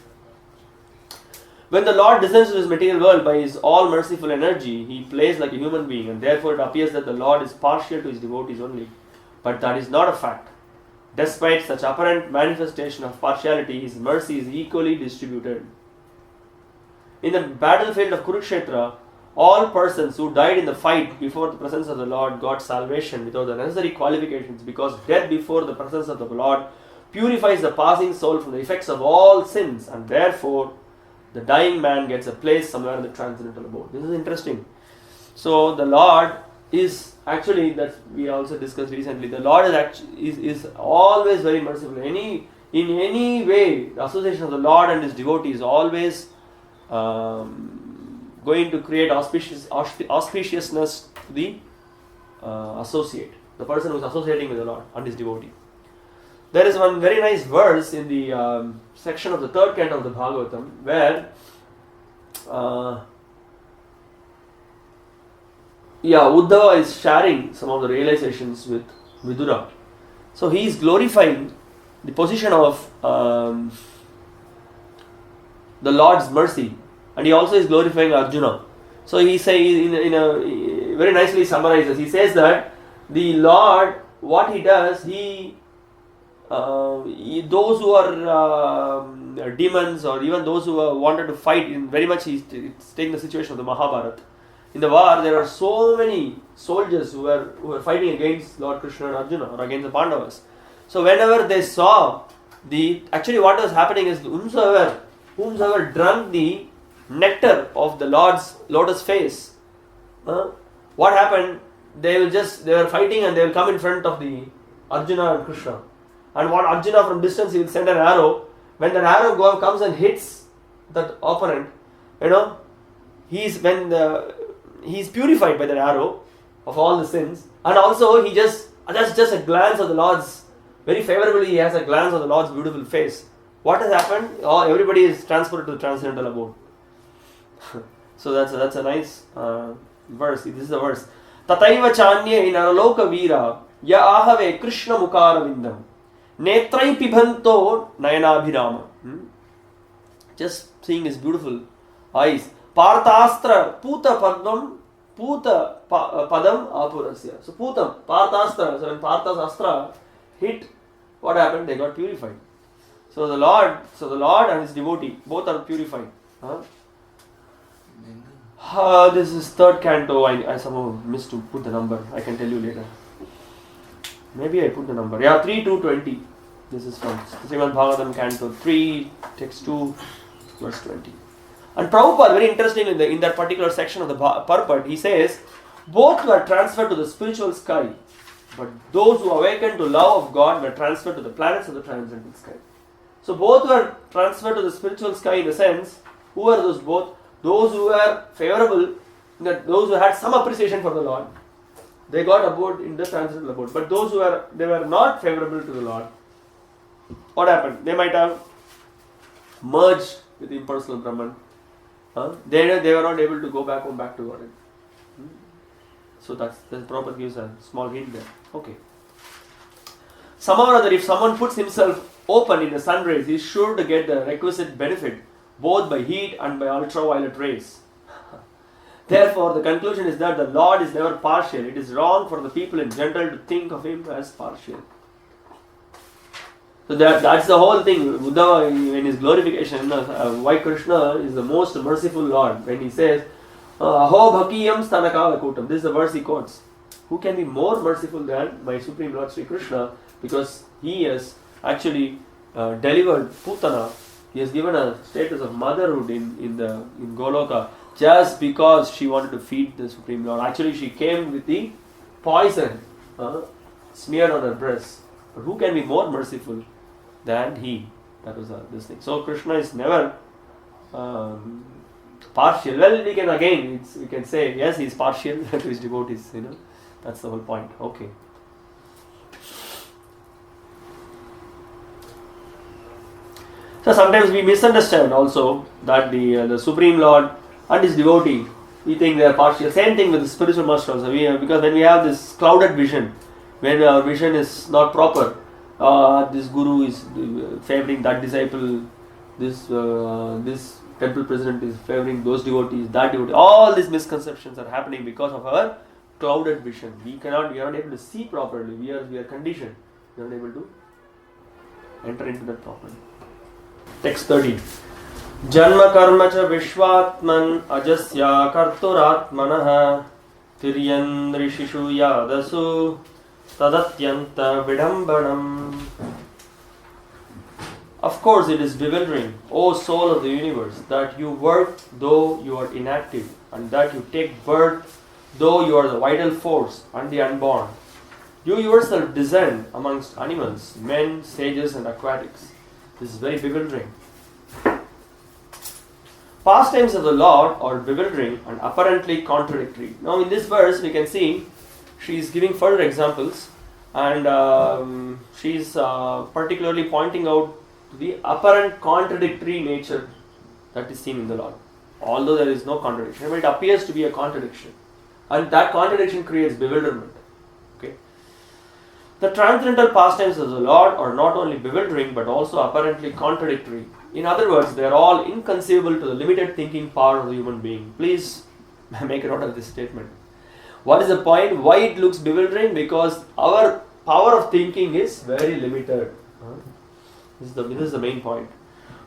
When the Lord descends to this material world by His all-merciful energy, He plays like a human being, and therefore it appears that the Lord is partial to His devotees only. But that is not a fact. Despite such apparent manifestation of partiality, His mercy is equally distributed. In the battlefield of Kurukshetra, all persons who died in the fight before the presence of the Lord got salvation without the necessary qualifications, because death before the presence of the Lord purifies the passing soul from the effects of all sins, and therefore the dying man gets a place somewhere in the transcendental abode. This is interesting. So the Lord is actually, that we also discussed recently, the Lord is always very merciful. In any way, the association of the Lord and His devotee is always going to create auspiciousness to the associate, the person who is associating with the Lord and His devotee. There is one very nice verse in the section of the third canto of the Bhagavatam where Uddhava is sharing some of the realizations with Vidura. So he is glorifying the position of the Lord's mercy, and he also is glorifying Arjuna. So he says, in a very nicely summarizes, he says that the Lord, what He does, those who are demons, or even those who wanted to fight, in very much He's taking the situation of the Mahabharata. In the war, there are so many soldiers who were fighting against Lord Krishna and Arjuna, or against the Pandavas. So whenever they saw actually what was happening is, whomsoever drank the nectar of the Lord's lotus face, what happened? They were fighting, and they will come in front of the Arjuna and Krishna. And what Arjuna, from distance, he will send an arrow. When that arrow comes and hits that opponent, he's purified by that arrow of all the sins. And also he just a glance of the Lord's, very favorably he has a glance of the Lord's beautiful face. What has happened? Everybody is transported to the transcendental abode. So that's a nice verse. This is the verse. Tataiva chanye in araloka veera ya ahave Krishna mukara vindam netrai pibhanto nayanabhirama. Just seeing His beautiful eyes. Parthastra puta padam apurasya. So putam, Parthastra. So when Partha's astra hit, what happened? They got purified. So the Lord and His devotee both are purified. This is third canto. I somehow missed to put the number. I can tell you later. Maybe I put the number. 3:2:20. This is from Srimad Bhagavatam canto 3, text 2, verse 20. And Prabhupada, very interesting, in that particular section of the purport, he says, both were transferred to the spiritual sky, but those who awakened to love of God were transferred to the planets of the transcendental sky. So both were transferred to the spiritual sky, in the sense, who are those both? Those who were favorable, those who had some appreciation for the Lord, they got abode in the transcendental abode. But those who were not favorable to the Lord, what happened? They might have merged with the impersonal Brahman. They were not able to go back to God. So the Prabhupada gives a small hint there. Okay. Somehow or other, if someone puts himself open in the sun rays, he is sure to get the requisite benefit, both by heat and by ultraviolet rays. Therefore, the conclusion is that the Lord is never partial. It is wrong for the people in general to think of Him as partial. So that's the whole thing. Uddhava, in his glorification, why Krishna is the most merciful Lord, when he says, Aho bhakiyam stanakala kutam. This is the verse he quotes. Who can be more merciful than my Supreme Lord Sri Krishna? Because He has actually delivered Putana. He has given a status of motherhood in Goloka, just because she wanted to feed the Supreme Lord. Actually, she came with the poison smeared on her breast. But who can be more merciful than He? That was this thing. So Krishna is never partial. Well, we can say, yes, He is partial to His devotees. That's the whole point. Okay. So sometimes we misunderstand also that the Supreme Lord and his devotee, we think they are partial. Same thing with the spiritual master also. Because when we have this clouded vision, when our vision is not proper, this guru is favoring that disciple, this temple president is favoring those devotees, that devotee. All these misconceptions are happening because of our clouded vision. We are not able to see properly. We are conditioned. We are not able to enter into that properly. Text 13. Janma karma cha vishwatman ajasya karturatmanah tiryan rishishu yadasu tadatyanta vidambanam. Of course, it is bewildering, O soul of the universe, that you work though you are inactive, and that you take birth though you are the vital force and the unborn. You yourself descend amongst animals, men, sages, and aquatics. This is very bewildering. Pastimes of the Lord are bewildering and apparently contradictory. Now, in this verse, we can see she is giving further examples, and she is particularly pointing out the apparent contradictory nature that is seen in the Lord. Although there is no contradiction, but it appears to be a contradiction, and that contradiction creates bewilderment. Okay. The transcendental pastimes of the Lord are not only bewildering but also apparently contradictory. In other words, they are all inconceivable to the limited thinking power of the human being. Please make a note of this statement. What is the point? Why it looks bewildering? Because our power of thinking is very limited. This is the main point.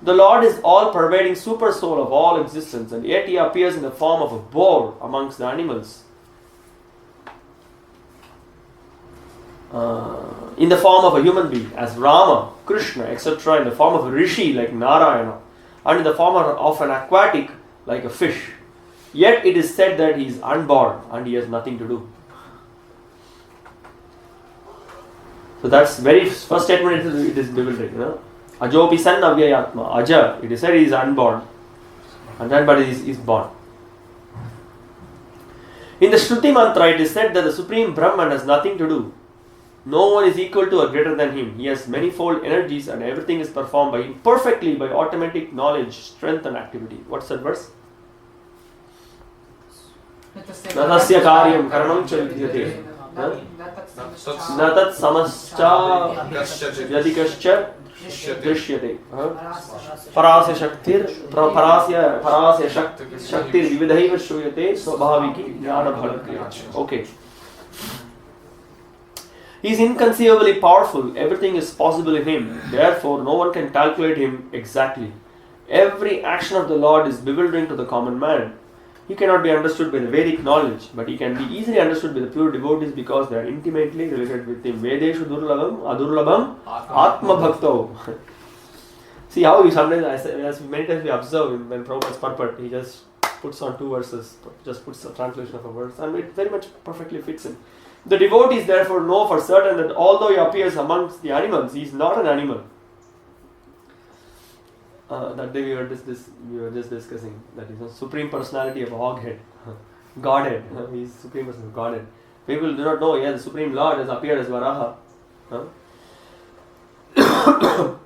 The Lord is all-pervading super soul of all existence, and yet He appears in the form of a boar amongst the animals. In the form of a human being, as Rama, Krishna, etc., in the form of a rishi like Narayana, and in the form of an aquatic like a fish. Yet it is said that he is unborn and he has nothing to do. So that's very first statement. It is bewildering. Ajopi san avyayatma. Aja. It is said he is unborn, and then but he is born. In the Shruti mantra, it is said that the Supreme Brahman has nothing to do. No one is equal to or greater than him. He has manifold energies, and everything is performed by him perfectly by automatic knowledge, strength, and activity. What's that verse? Natasya karyam karanam cha vidyate. Natat samascha yadikascha drishyate. Parasya shaktir vividhaiva shruyate swabhaviki jnana bhalakriya. Okay. He is inconceivably powerful. Everything is possible in him. Therefore, no one can calculate him exactly. Every action of the Lord is bewildering to the common man. He cannot be understood by the Vedic knowledge, but he can be easily understood by the pure devotees because they are intimately related with him. Vedeshu durlabam adurlabam atma bhakto. See how he sometimes, as many times we observe when Prabhupada's purport, he just puts on two verses, just puts a translation of a verse, and it very much perfectly fits in. The devotees therefore know for certain that although he appears amongst the animals, he is not an animal. That day we were just discussing that is the supreme personality of a hoghead, Godhead. He is supreme person of Godhead. People do not know. The Supreme Lord has appeared as Varaha.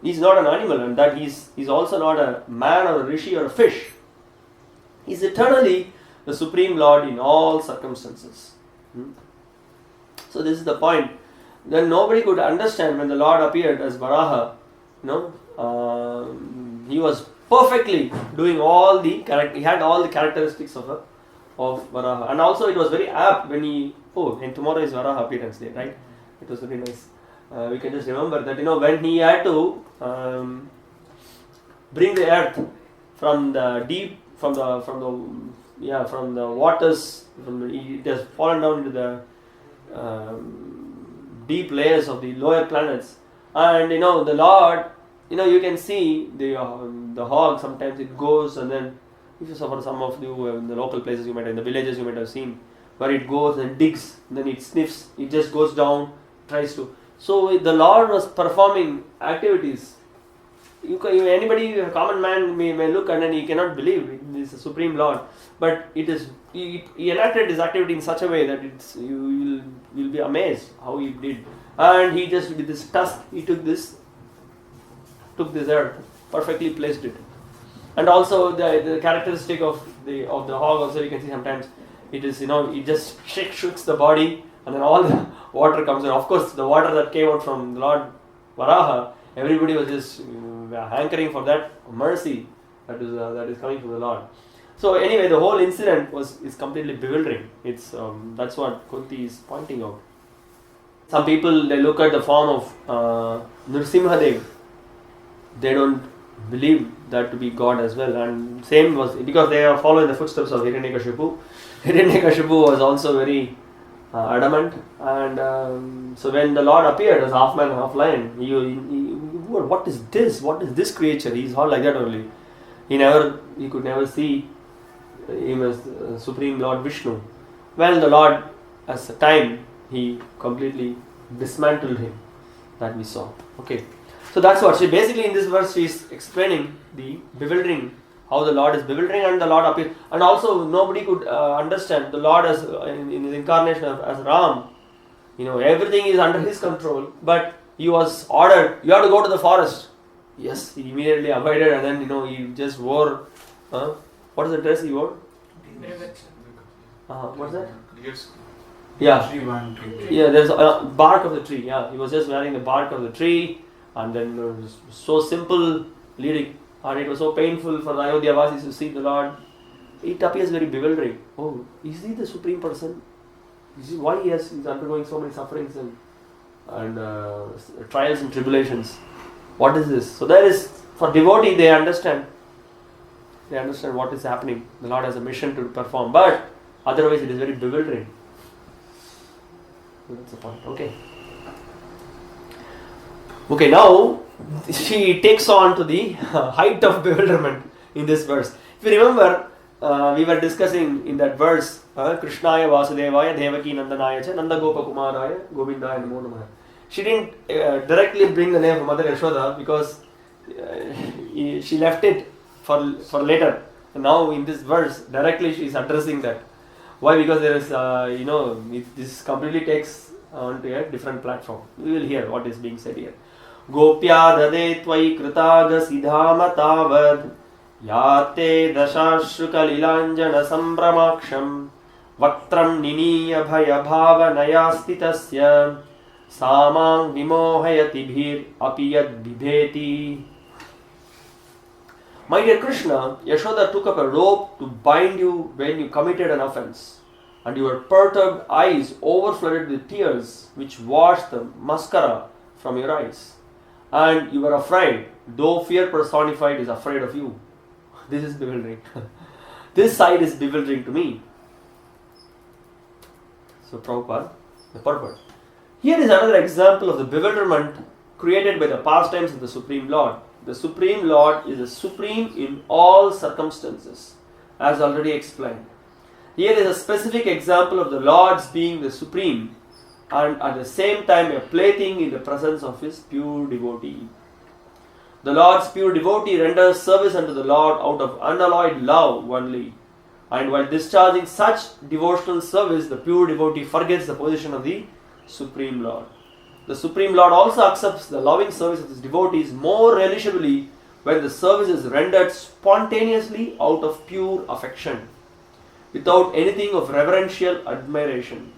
He is not an animal, and that he is also not a man or a rishi or a fish. He is eternally the Supreme Lord in all circumstances. So this is the point. Then nobody could understand when the Lord appeared as Varaha. He was perfectly doing all the he had all the characteristics of Varaha, and also it was very apt when and tomorrow is Varaha appearance day, right? It was very nice. We can just remember that when he had to bring the earth from the deep, from the waters, it has fallen down into the deep layers of the lower planets, and the Lord, you can see the hog. Sometimes it goes, and then for some of you in the local places in the villages you might have seen, where it goes and digs, and then it sniffs, it just goes down, tries to. So the Lord was performing activities. Anybody, a common man may look and then he cannot believe this is the Supreme Lord. But he enacted this activity in such a way that you will be amazed how he did. And he just with this tusk he took this earth perfectly placed it. And also the characteristic of the hog also you can see sometimes it is it just shakes the body and then all the water comes in. Of course, the water that came out from the Lord Varaha, everybody was just hankering for that mercy that is coming from the Lord. So anyway, the whole incident is completely bewildering. It's that's what Kunti is pointing out. Some people, they look at the form of Nrsimhadev, they don't believe that to be God as well, and same was because they are following the footsteps of Hiranyakashipu. Hiranyakashipu was also very adamant, and so when the Lord appeared as half man, half lion, he what is this? What is this creature? He's all like that only. He could never see him as Supreme Lord Vishnu. Well, the Lord, as a time, he completely dismantled him. That we saw. Okay. So that's what she basically in this verse she is explaining the bewildering, how the Lord is bewildering and the Lord appears. And also nobody could understand the Lord as in his incarnation as Ram. Everything is under his control, but he was ordered, you have to go to the forest. Yes, he immediately abided, and then he just wore what is the dress he wore? What's that? Yeah. Yeah, there's a bark of the tree. Yeah, he was just wearing the bark of the tree, and then it was so simple leading, and it was so painful for the Ayodhya-vasis to see the Lord. It appears very bewildering. Oh, is he the supreme person? Is he why he's undergoing so many sufferings and trials and tribulations? What is this? So there is, for devotee, they understand what is happening. The Lord has a mission to perform, but otherwise it is very bewildering. That's the point. Okay, now she takes on to the height of bewilderment in this verse. If you remember, we were discussing in that verse, Krishnaya Vasudevaya Devaki Nandanaya Cha Nanda Gopa Kumaraya Govindaya Namo Namaha. She didn't directly bring the name of Mother Yashoda because she left it for later. And now in this verse, directly she is addressing that. Why? Because there is, this completely takes onto a different platform. We will hear what is being said here. Gopya dade tvai kritaga sidhama tavad yate dashashruka lilanjana sambramaksham vaktram niniya bhaya bhava nayastitasya samang vimohayati bhir apiyad bibheti. My dear Krishna, Yashoda took up a rope to bind you when you committed an offense, and your perturbed eyes overflooded with tears which washed the mascara from your eyes. And you were afraid, though fear personified is afraid of you. This is bewildering. This side is bewildering to me. So Prabhupada, the purport. Here is another example of the bewilderment created by the pastimes of the Supreme Lord. The Supreme Lord is the supreme in all circumstances, as already explained. Here is a specific example of the Lord's being the supreme and at the same time a plaything in the presence of his pure devotee. The Lord's pure devotee renders service unto the Lord out of unalloyed love only, and while discharging such devotional service, the pure devotee forgets the position of the Supreme Lord. The Supreme Lord also accepts the loving service of his devotees more relishably when the service is rendered spontaneously out of pure affection, without anything of reverential admiration.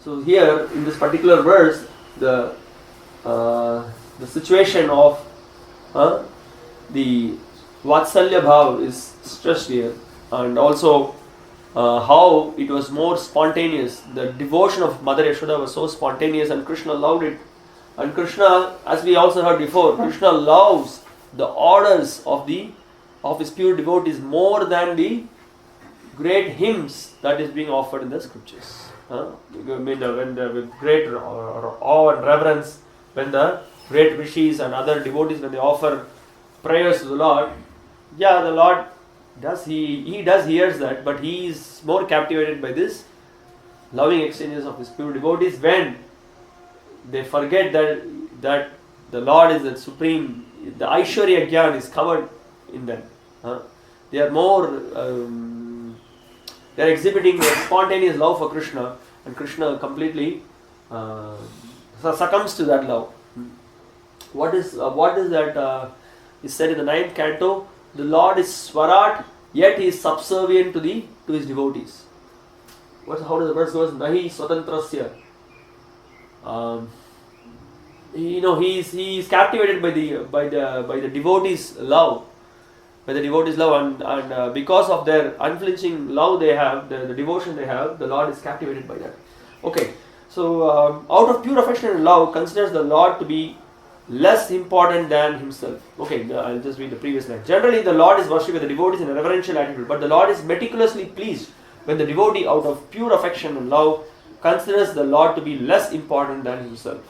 So here in this particular verse, the situation of the Vatsalya Bhav is stressed here, and also how it was more spontaneous. The devotion of Mother Yashoda was so spontaneous, and Krishna loved it. And Krishna, as we also heard before, Krishna loves the orders of his pure devotees more than the great hymns that is being offered in the scriptures. With great awe and reverence, when the great rishis and other devotees, when they offer prayers to the Lord, the Lord does hears that, but he is more captivated by this loving exchanges of his pure devotees when they forget that the Lord is the supreme. The Aishwarya Gyan is covered in them. They are more they are exhibiting a spontaneous love for Krishna, and Krishna completely succumbs to that love. What is that is said in the 9th canto? The Lord is Swarat, yet he is subservient to his devotees. How does the verse goes? Nahi swatantrasya. He is captivated by the devotees' love, and because of their unflinching love they have, the devotion they have, the Lord is captivated by that. Okay, so out of pure affection and love, considers the Lord to be less important than himself. Okay, I'll just read the previous line. Generally, the Lord is worshipped by the devotees in a reverential attitude, but the Lord is meticulously pleased when the devotee, out of pure affection and love, considers the Lord to be less important than himself.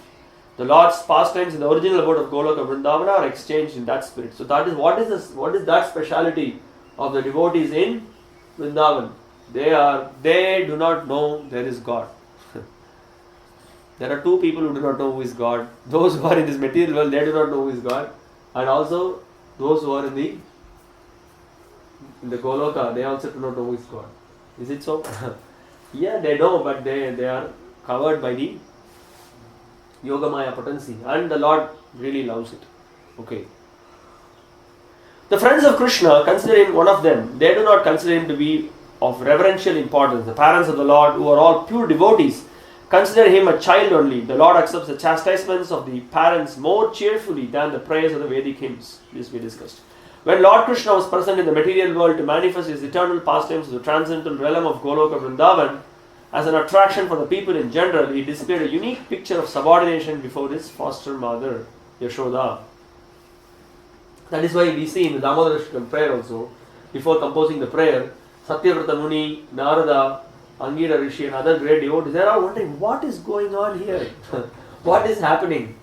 The Lord's pastimes in the original abode of Goloka Vrindavana are exchanged in that spirit. So that is what is that speciality of the devotees in Vrindavan? They do not know there is God. There are two people who do not know who is God. Those who are in this material world, they do not know who is God. And also those who are in the Goloka, they also do not know who is God. Is it so? Yeah, they know, but they are covered by the Yogamaya potency. And the Lord really loves it. Okay. The friends of Krishna consider him one of them. They do not consider him to be of reverential importance. The parents of the Lord, who are all pure devotees, consider him a child only. The Lord accepts the chastisements of the parents more cheerfully than the prayers of the Vedic hymns. This we discussed. When Lord Krishna was present in the material world to manifest his eternal pastimes of the transcendental realm of Goloka Vrindavan, as an attraction for the people in general, he displayed a unique picture of subordination before his foster mother, Yashoda. That is why we see in the Damodara Shtakam prayer also, before composing the prayer, Satyavrata Muni, Narada, Angira Rishi and other great devotees, they are all wondering, what is going on here? What is happening?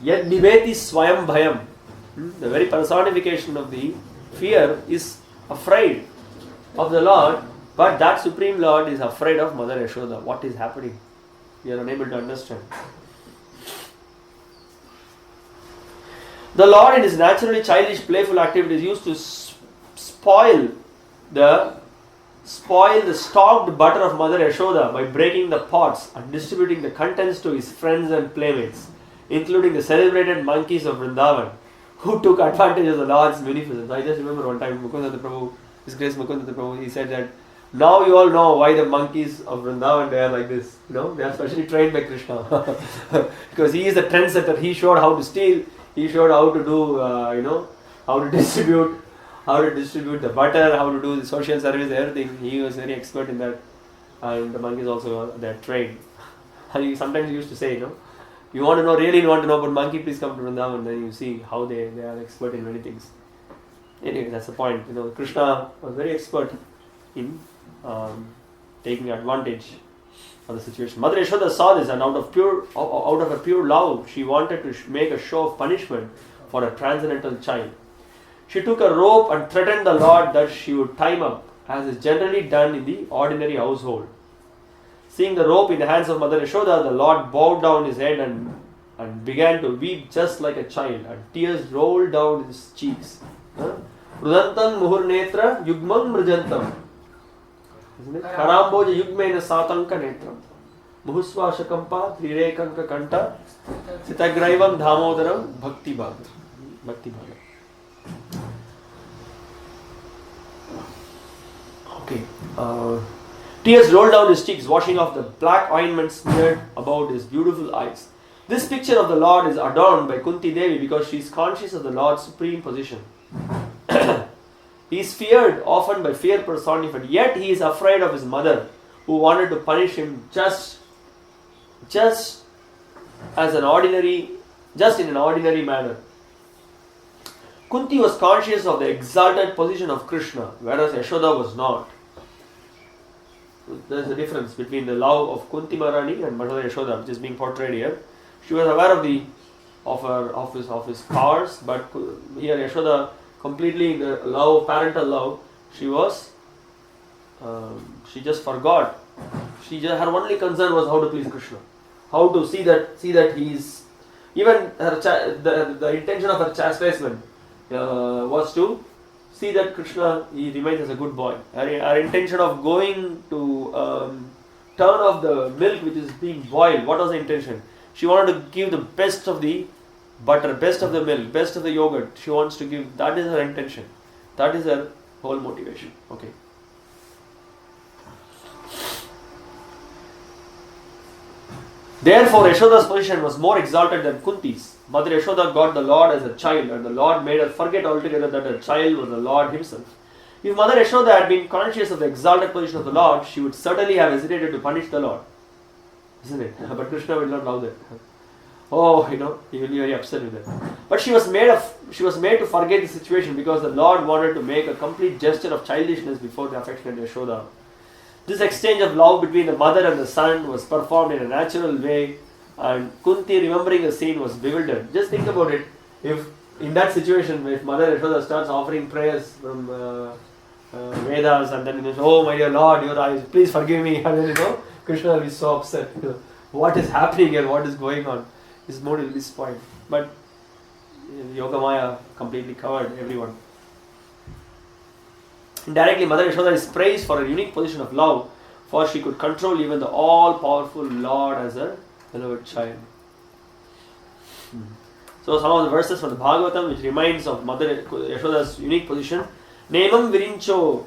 Yet Niveti Swayam Bhayam. The very personification of the fear is afraid of the Lord, but that Supreme Lord is afraid of Mother Yashoda. What is happening? We are unable to understand. The Lord in his naturally childish, playful activities used to spoil the stocked butter of Mother Yashoda by breaking the pots and distributing the contents to his friends and playmates, including the celebrated monkeys of Vrindavan, who took advantage of the Lord's munificence. I just remember one time, Mukunda Prabhu, His Grace Mukunda Prabhu, he said that, now you all know why the monkeys of Vrindavan, they are like this. They are specially trained by Krishna. Because he is the trendsetter. He showed how to steal, he showed how to do, how to distribute the butter, how to do the social service, everything. He was very expert in that. And the monkeys also, they are trained. And he sometimes used to say, you want to know, really want to know about monkey, please come to Vrindavan. Then you see how they are expert in many things. Anyway, that's the point. Krishna was very expert in taking advantage of the situation. Mother Yashoda saw this, and out of her pure love, she wanted to make a show of punishment for a transcendental child. She took a rope and threatened the Lord that she would tie him up, as is generally done in the ordinary household. Seeing the rope in the hands of Mother Yashoda, the Lord bowed down his head and began to weep just like a child, and tears rolled down his cheeks. Rudantam muhurnetra yugmam mrijantam. Isn't it? Karamboja yugmena satanka netram. Muhuswashakampa trirekanka kanta sitagraivam dhamodaram bhakti-vaibhava. Okay. Tears rolled down his cheeks, washing off the black ointment smeared about his beautiful eyes. This picture of the Lord is adorned by Kunti Devi because she is conscious of the Lord's supreme position. He is feared often by fear personified, yet he is afraid of his mother, who wanted to punish him just in an ordinary manner. Kunti was conscious of the exalted position of Krishna, whereas Yashoda was not. There is a difference between the love of Kunti Maharani and Mother Yashoda, which is being portrayed here. She was aware of his powers, but here Yashoda, completely in the love, parental love, she just forgot. Her only concern was how to please Krishna, how to see that he is. Even the intention of her chastisement was to see that Krishna, he remains as a good boy. Our intention of going to turn off the milk which is being boiled, what was the intention? She wanted to give the best of the butter, best of the milk, best of the yogurt. She wants to give. That is her intention. That is her whole motivation. Okay. Therefore, Yashoda's position was more exalted than Kunti's. Mother Yashoda got the Lord as a child, and the Lord made her forget altogether that her child was the Lord himself. If Mother Yashoda had been conscious of the exalted position of the Lord, she would certainly have hesitated to punish the Lord. Isn't it? But Krishna will not allow that. Oh, he will be very upset with that. But she was made to forget the situation because the Lord wanted to make a complete gesture of childishness before the affectionate Yashoda. This exchange of love between the mother and the son was performed in a natural way, and Kunti, remembering the scene, was bewildered. Just think about it. If in that situation, if Mother Yashoda starts offering prayers from Vedas, and then oh my dear Lord, your eyes, please forgive me, and then Krishna will be so upset. What is happening here? What is going on? His mood will be spoiled. But Yogamaya completely covered everyone. Indirectly, Mother Yashoda is praised for her unique position of love, for she could control even the all-powerful Lord as her beloved child. So some of the verses from the Bhagavatam which reminds of Mother Yashoda's unique position. Nemam virincho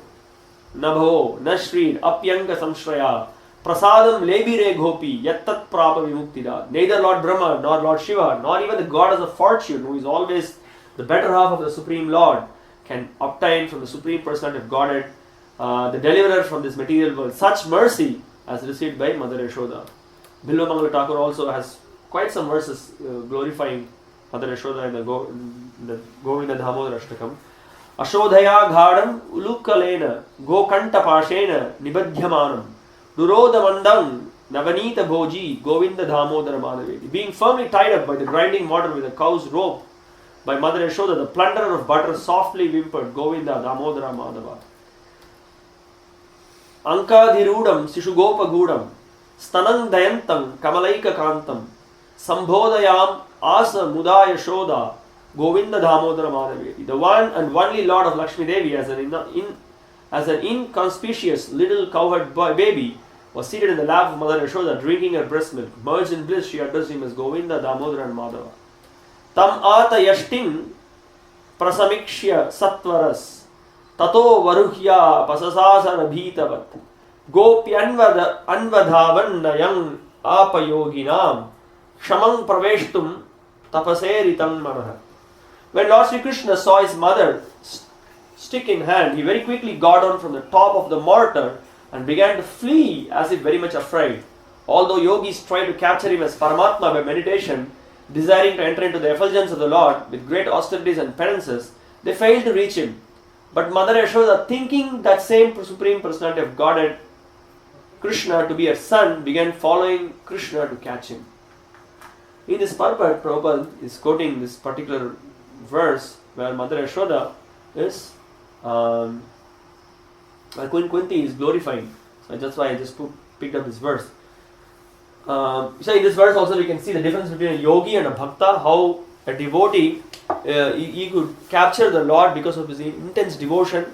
nabho nashrid apyanga samshraya prasadam lebire gopi yattat prapa vimuktida. Neither Lord Brahma nor Lord Shiva nor even the goddess of fortune, who is always the better half of the Supreme Lord, can obtain from the Supreme Personality of Godhead the deliverer from this material world such mercy as received by Mother Yashoda. Bilva Mangala Thakur also has quite some verses glorifying Mother Yashoda in the Govinda Damodara Ashtakam. Ashodhaya ghadam ulukalena gokanta pashena nibadhyamanam duroda mandam navanita bhoji Govinda Damodara Madhavedi. Being firmly tied up by the grinding water with a cow's rope by Mother Yashoda, the plunderer of butter softly whimpered, Govinda Damodara Madhava. Ankadhirudam Sishugopa Gudam Stanang Dayantam Kamalaika Kantam Sambhodayam Asa Muda Yashoda Govinda Damodara Madhavedi. The one and only Lord of Lakshmi Devi, as an inconspicuous little cowherd baby, was seated in the lap of Mother Yashoda, drinking her breast milk. Merged in bliss, she addressed him as Govinda Damodara and Madhava. Tam ata yashtim prasamikshya satvaras tato varuhya pasasasana bhitavat gopyanvada anvadhavannayam apayoginam shamang praveshtum tapaseritam manaha. When Lord Sri Krishna saw his mother stick in hand, he very quickly got down from the top of the mortar and began to flee as if very much afraid. Although yogis tried to capture him as Paramatma by meditation, desiring to enter into the effulgence of the Lord with great austerities and penances, they failed to reach him. But Mother Yashoda, thinking that same Supreme Personality of Godhead, Krishna, to be her son, began following Krishna to catch him. In this purport, Prabhupada is quoting this particular verse where Mother Yashoda is, Kunti is glorifying. So that's why I just picked up this verse. So in this verse also we can see the difference between a yogi and a bhakta, how a devotee, he could capture the Lord because of his intense devotion,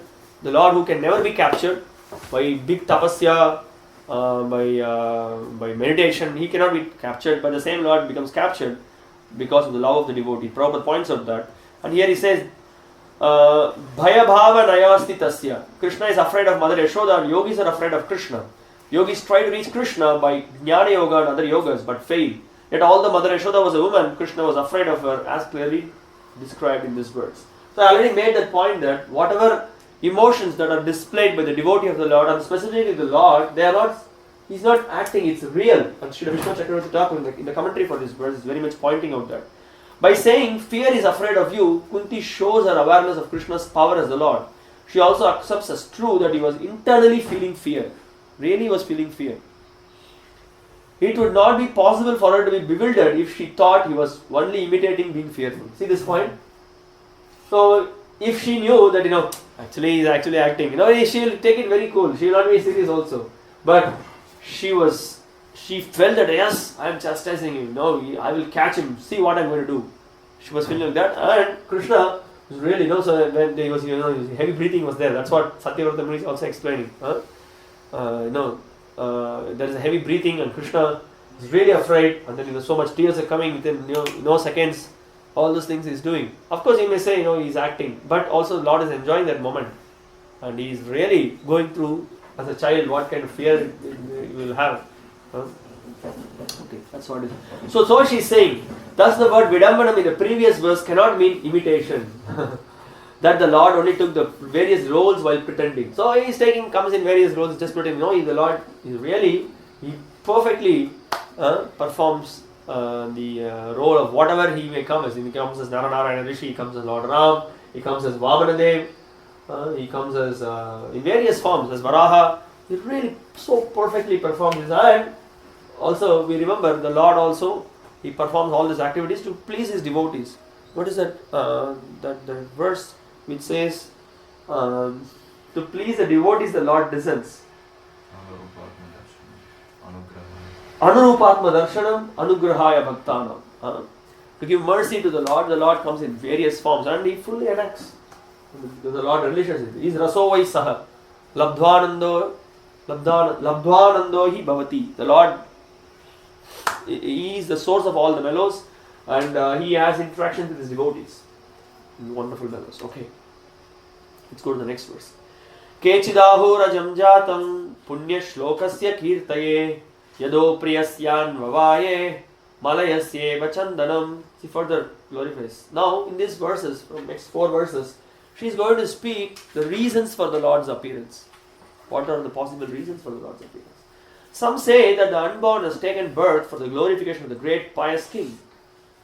the Lord who can never be captured by big tapasya, by meditation, he cannot be captured, but the same Lord becomes captured because of the love of the devotee. Prabhupada points out that. And here he says, Bhaya bhava nayasti tasya. Krishna is afraid of Mother Yashoda and yogis are afraid of Krishna. Yogis try to reach Krishna by Jnana Yoga and other yogas but fail. Yet although Mother Yashoda was a woman, Krishna was afraid of her as clearly described in this verse. So I already made that point that whatever emotions that are displayed by the devotee of the Lord, and specifically the Lord, they are not, he's not acting, it's real. And Srila Vishnu Chakravarti Thakur in the commentary for this verse is very much pointing out that. By saying fear is afraid of you, Kunti shows her awareness of Krishna's power as the Lord. She also accepts as true that he was internally feeling fear. Really was feeling fear. It would not be possible for her to be bewildered if she thought he was only imitating being fearful. See this point? So if she knew that actually he's actually acting, she will take it very cool. She will not be serious also. But she felt that yes, I am chastising him. No, I will catch him. See what I am going to do. She was feeling like that, and Krishna was really so when there was heavy breathing was there. That's what Satyavrata Muni is also explaining. There is a heavy breathing, and Krishna He's really afraid, and then so much tears are coming within seconds. All those things he's doing. Of course, you may say he's acting, but also the Lord is enjoying that moment, and he's really going through as a child what kind of fear you will have. Okay, that's what it is. So she's saying, thus the word Vidambanam in the previous verse cannot mean imitation. That the Lord only took the various roles while pretending. So he's comes in various roles, just pretending. He's the Lord. He perfectly performs the role of whatever he may come as. He comes as Naranarayana Rishi, he comes as Lord Ram, he comes as Vamanadev, he comes as in various forms as Varaha. He really so perfectly performs his. And also we remember the Lord also, he performs all these activities to please his devotees. What is that? That the verse which says to please the devotees the Lord descends. Anurupatma darshanam anugrahaya bhaktanam. To give mercy to the Lord comes in various forms and he fully enacts. The Lord relishes it. He is rasovai saha. Labdhvanando hi bhavati. The Lord, he is the source of all the mellows and he has interactions with his devotees. Wonderful mellows. Okay. Let's go to the next verse. Kechidahurajam jatam punya shlokasya kirtaye yado priyasyan vavaye malayasyeva chandanam. She further glorifies. Now in these verses, from next 4 verses, she is going to speak the reasons for the Lord's appearance. What are the possible reasons for the Lord's appearance? Some say that the unborn has taken birth for the glorification of the great pious king,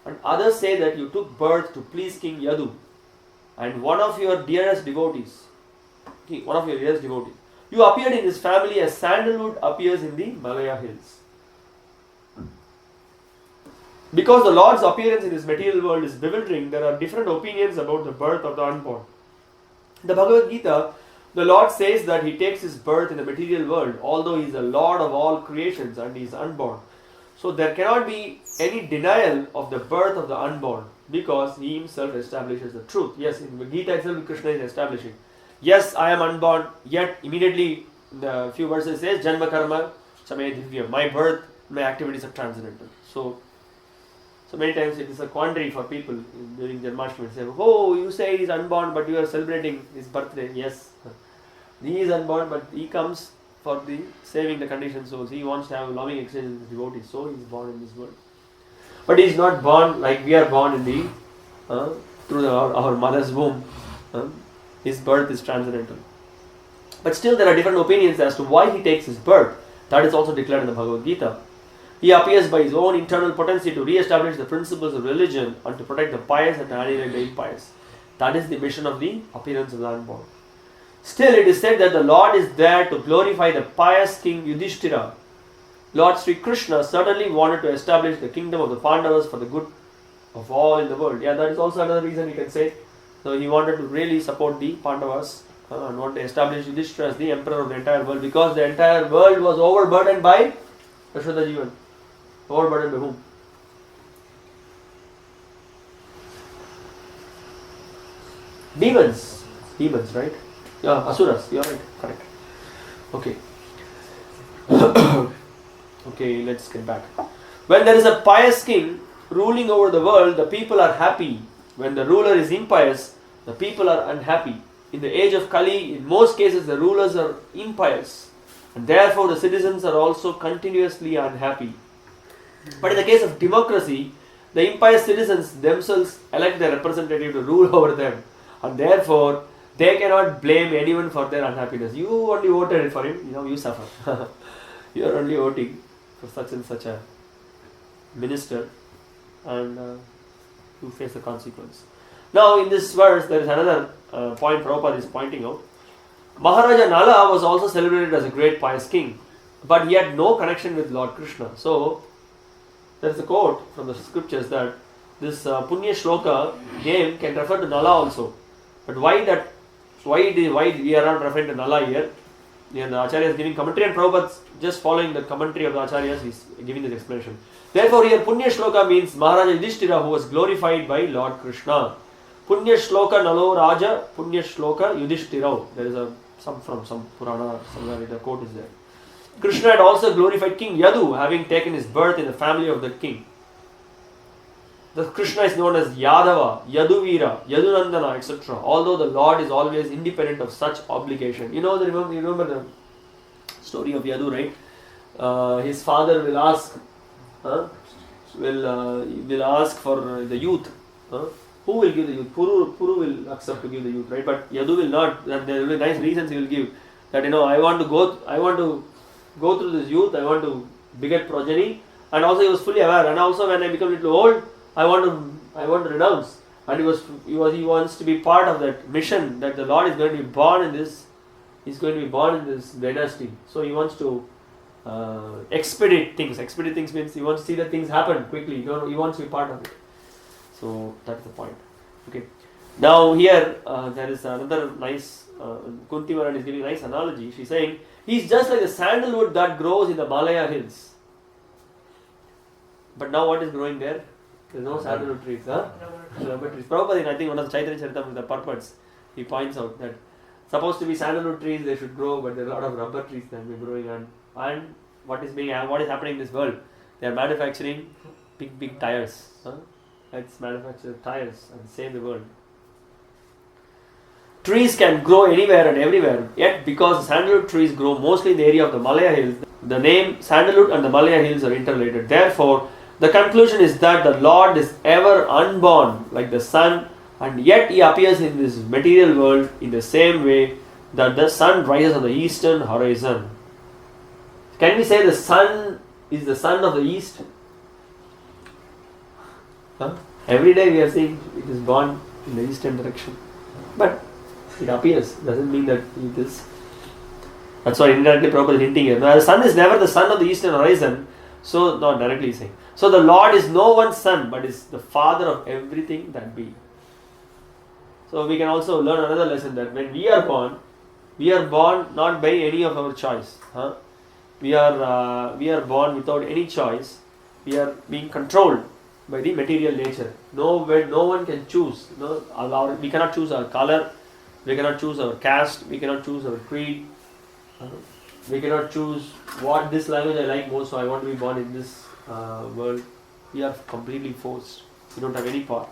and others say that you took birth to please King Yadu and one of your dearest devotees. You appeared in his family as sandalwood appears in the Malaya hills. Because the Lord's appearance in this material world is bewildering, there are different opinions about the birth of the unborn. In the Bhagavad Gita, the Lord says that he takes his birth in the material world, although he is the Lord of all creations and he is unborn. So there cannot be any denial of the birth of the unborn, because he himself establishes the truth. Yes, in the Gita itself, Krishna is establishing. Yes, I am unborn, yet immediately the few verses says, Janma karma samaya divya. My birth, my activities are transcendental. So many times it is a quandary for people during Janmashtami. Say, oh, you say he is unborn, but you are celebrating his birthday. Yes, he is unborn, but he comes for the saving the conditioned souls. He wants to have a loving exchange with the devotees. So he is born in this world. But he is not born like we are born in the through our mother's womb. His birth is transcendental. But still there are different opinions as to why he takes his birth. That is also declared in the Bhagavad Gita. He appears by his own internal potency to re-establish the principles of religion and to protect the pious and to annihilate the impious. That is the mission of the appearance of the unborn. Still it is said that the Lord is there to glorify the pious king Yudhishthira. Lord Sri Krishna certainly wanted to establish the kingdom of the Pandavas for the good of all in the world. Yeah, that is also another reason you can say. So he wanted to really support the Pandavas and wanted to establish Yudhishthira as the emperor of the entire world, because the entire world was overburdened by Yashoda Jivan. Overburdened by whom? Demons, right? Yeah, Asuras, you are right, correct. Okay. Okay, let's get back. When there is a pious king ruling over the world, the people are happy. When the ruler is impious, the people are unhappy. In the age of Kali, in most cases the rulers are impious, and therefore the citizens are also continuously unhappy. But in the case of democracy, the impious citizens themselves elect their representative to rule over them, and therefore they cannot blame anyone for their unhappiness. You only voted for him, you suffer. You are only voting for such and such a minister, and you face the consequence. Now in this verse there is another point Prabhupada is pointing out. Maharaja Nala was also celebrated as a great pious king, but he had no connection with Lord Krishna. So there is a quote from the scriptures that this Punya Shloka name can refer to Nala also. But why we are not referring to Nala here? The Acharya is giving commentary, and Prabhupada just following the commentary of the Acharyas, he is giving this explanation. Therefore here Punya Shloka means Maharaja Yudhishthira, who was glorified by Lord Krishna. Punya Shloka Nalo Raja, Punya Shloka Yudhishthira. There is some Purana somewhere, the quote is there. Krishna had also glorified King Yadu, having taken his birth in the family of the king. The Krishna is known as Yadava, Yaduvira, Yadunandana, etc. Although the Lord is always independent of such obligation. You remember the story of Yadu, right? His father will ask, will ask for the youth. Who will give the youth? Puru will accept to give the youth, right? But Yadu will not. And there will be nice reasons he will give. That I want to go through this youth. I want to beget progeny. And also he was fully aware. And also when I become a little old, I want to renounce. And he wants to be part of that mission that the Lord is going to be born in this. He's going to be born in this dynasty. So he wants to expedite things. Expedite things means he wants to see that things happen quickly. He wants to be part of it. So that's the point. Okay. Now here there is another nice. Kunti Maharani is giving a nice analogy. She's saying he's just like the sandalwood that grows in the Malaya hills. But now what is growing there? There's no sandalwood trees. Rubber trees. Prabhupada, I think one of the Chaitanya Charitamrita, the purports, he points out that supposed to be sandalwood trees, they should grow, but there are a lot of rubber trees that are growing. And what is happening in this world? They are manufacturing big tires. Let's manufacture tires and save the world. Trees can grow anywhere and everywhere, yet because sandalwood trees grow mostly in the area of the Malaya Hills, the name sandalwood and the Malaya Hills are interrelated. Therefore, the conclusion is that the Lord is ever unborn like the sun, and yet he appears in this material world in the same way that the sun rises on the eastern horizon. Can we say the sun is the sun of the east? Every day we are seeing it is born in the eastern direction. But it appears, doesn't mean that it is. That's why indirectly Prabhupada is hinting here. Now, the sun is never the sun of the eastern horizon, so not directly saying. So the Lord is no one's son, but is the father of everything that be. So we can also learn another lesson that when we are born not by any of our choice. We are born without any choice. We are being controlled by the material nature. No one can choose. We cannot choose our color. We cannot choose our caste. We cannot choose our creed. We cannot choose what this language I like most, so I want to be born in this world. We are completely forced. We don't have any power.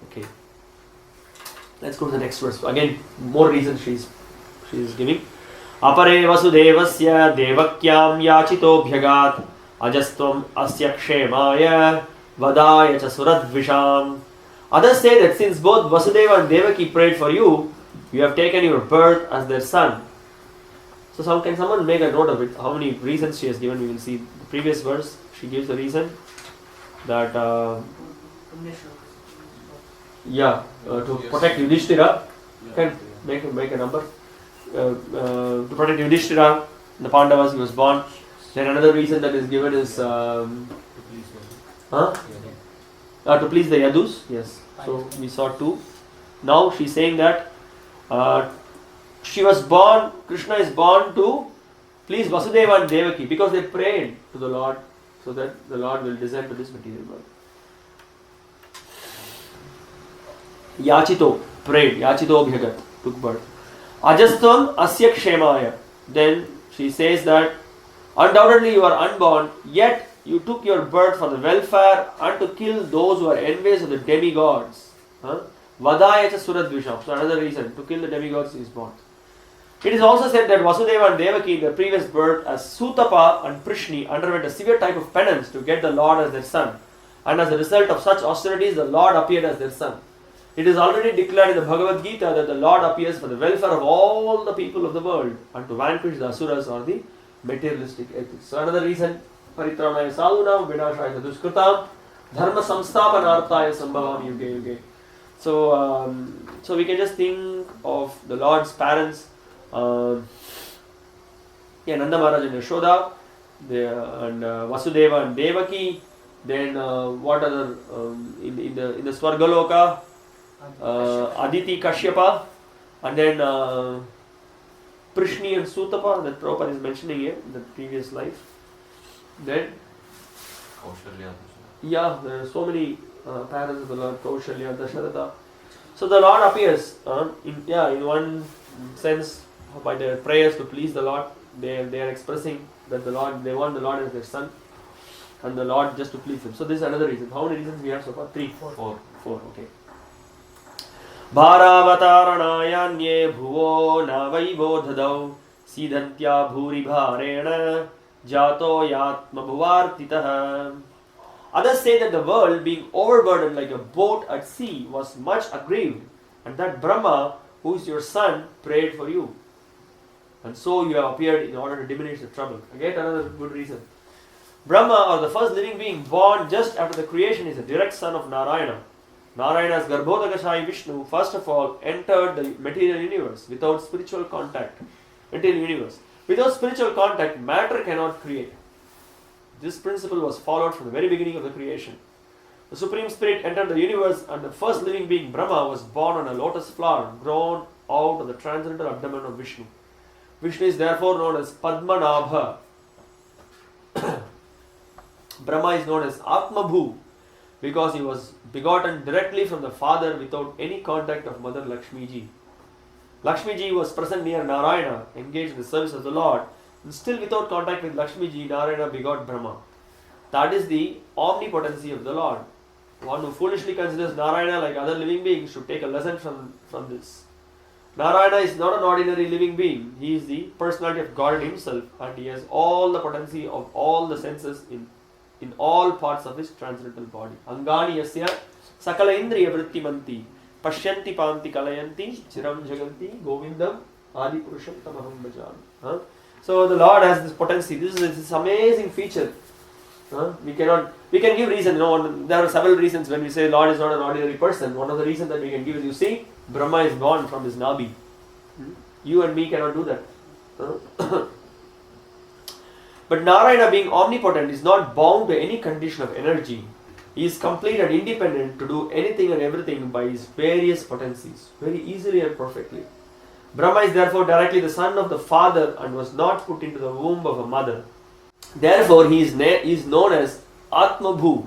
Okay. Let's go to the next verse. Again, more reasons she is giving. Apare vasudevasya devakyam yachito bhyagat ajastvam asya kshemaya vadaya cha suradvisham. Others say that since both Vasudeva and Devaki prayed for you, you have taken your birth as their son. So can someone make a note of it? How many reasons she has given? We will see the previous verse. She gives the reason that to protect Yudhishthira. Can make a number. To protect Yudhishthira, the Pandavas, he was born. Then another reason that is given is to please the Yadus. Yes. So we saw 2. Now she's saying that she was born, Krishna is born to please Vasudeva and Devaki because they prayed to the Lord so that the Lord will descend to this material world. Yachito, prayed, Yachito Bhyagat, took birth. Ajastvam asya kshemaya. Then she says that undoubtedly you are unborn, yet you took your birth for the welfare and to kill those who are envious of the demigods. Vadaya cha suradvisham. So another reason, to kill the demigods is born. It is also said that Vasudeva and Devaki in their previous birth as Sutapa and Prishni underwent a severe type of penance to get the Lord as their son. And as a result of such austerities, the Lord appeared as their son. It is already declared in the Bhagavad Gita that the Lord appears for the welfare of all the people of the world and to vanquish the asuras or the materialistic ethics. So another reason, Paritranaya sadhunam vinashaya duskrutam dharma samsthapanarthaya sambhavam yuge yuge. So we can just think of the Lord's parents, Nanda Maharaj and Yashoda, and Vasudeva and Devaki. Then what other in the Swargaloka, Aditi Kashyapa, and then Prishni and Sutapa that Prabhupada is mentioning here in the previous life. Then there are so many parents of the Lord, Kaushalya, Dasharatha. So the Lord appears in one sense by their prayers to please the Lord. they are expressing that the Lord, they want the Lord as their son, and the Lord just to please them. So this is another reason. How many reasons we have so far? 3, 4. Okay. Bharavatārāṇāyānyē bhuvo navaivo dhadau Sidhantya bhuri bharena jato yatma bhuvartitaha. Others say that the world, being overburdened like a boat at sea, was much aggrieved, and that Brahma, who is your son, prayed for you. And so you have appeared in order to diminish the trouble. Again, another good reason. Brahma, or the first living being born just after the creation, is a direct son of Narayana. Narayana's Garbhodakashayi Vishnu, first of all, entered the material universe without spiritual contact. Material universe. Without spiritual contact, matter cannot create. This principle was followed from the very beginning of the creation. The Supreme Spirit entered the universe, and the first living being, Brahma, was born on a lotus flower grown out of the transcendental abdomen of Vishnu. Vishnu is therefore known as Padmanabha. Brahma is known as Atmabhu because he was begotten directly from the father without any contact of Mother Lakshmi Ji. Lakshmi Ji was present near Narayana, engaged in the service of the Lord, and still without contact with Lakshmi Ji, Narayana begot Brahma. That is the omnipotency of the Lord. One who foolishly considers Narayana like other living beings should take a lesson from this. Narayana is not an ordinary living being. He is the personality of God himself, and he has all the potency of all the senses in all parts of his transcendental body. Angani yasya sakala indriya vrittimanti pashyanti panti kalayanti chiram jaganti govindam adi purusham tamaham bhajami. So the Lord has this potency. This is this amazing feature. We can give reason. There are several reasons when we say Lord is not an ordinary person. One of the reasons that we can give is, you see, Brahma is born from his nabi. You and me cannot do that. But Narayana, being omnipotent, is not bound to any condition of energy. He is complete and independent to do anything and everything by his various potencies, very easily and perfectly. Brahma is therefore directly the son of the father and was not put into the womb of a mother. Therefore, he is known as Atmabhu.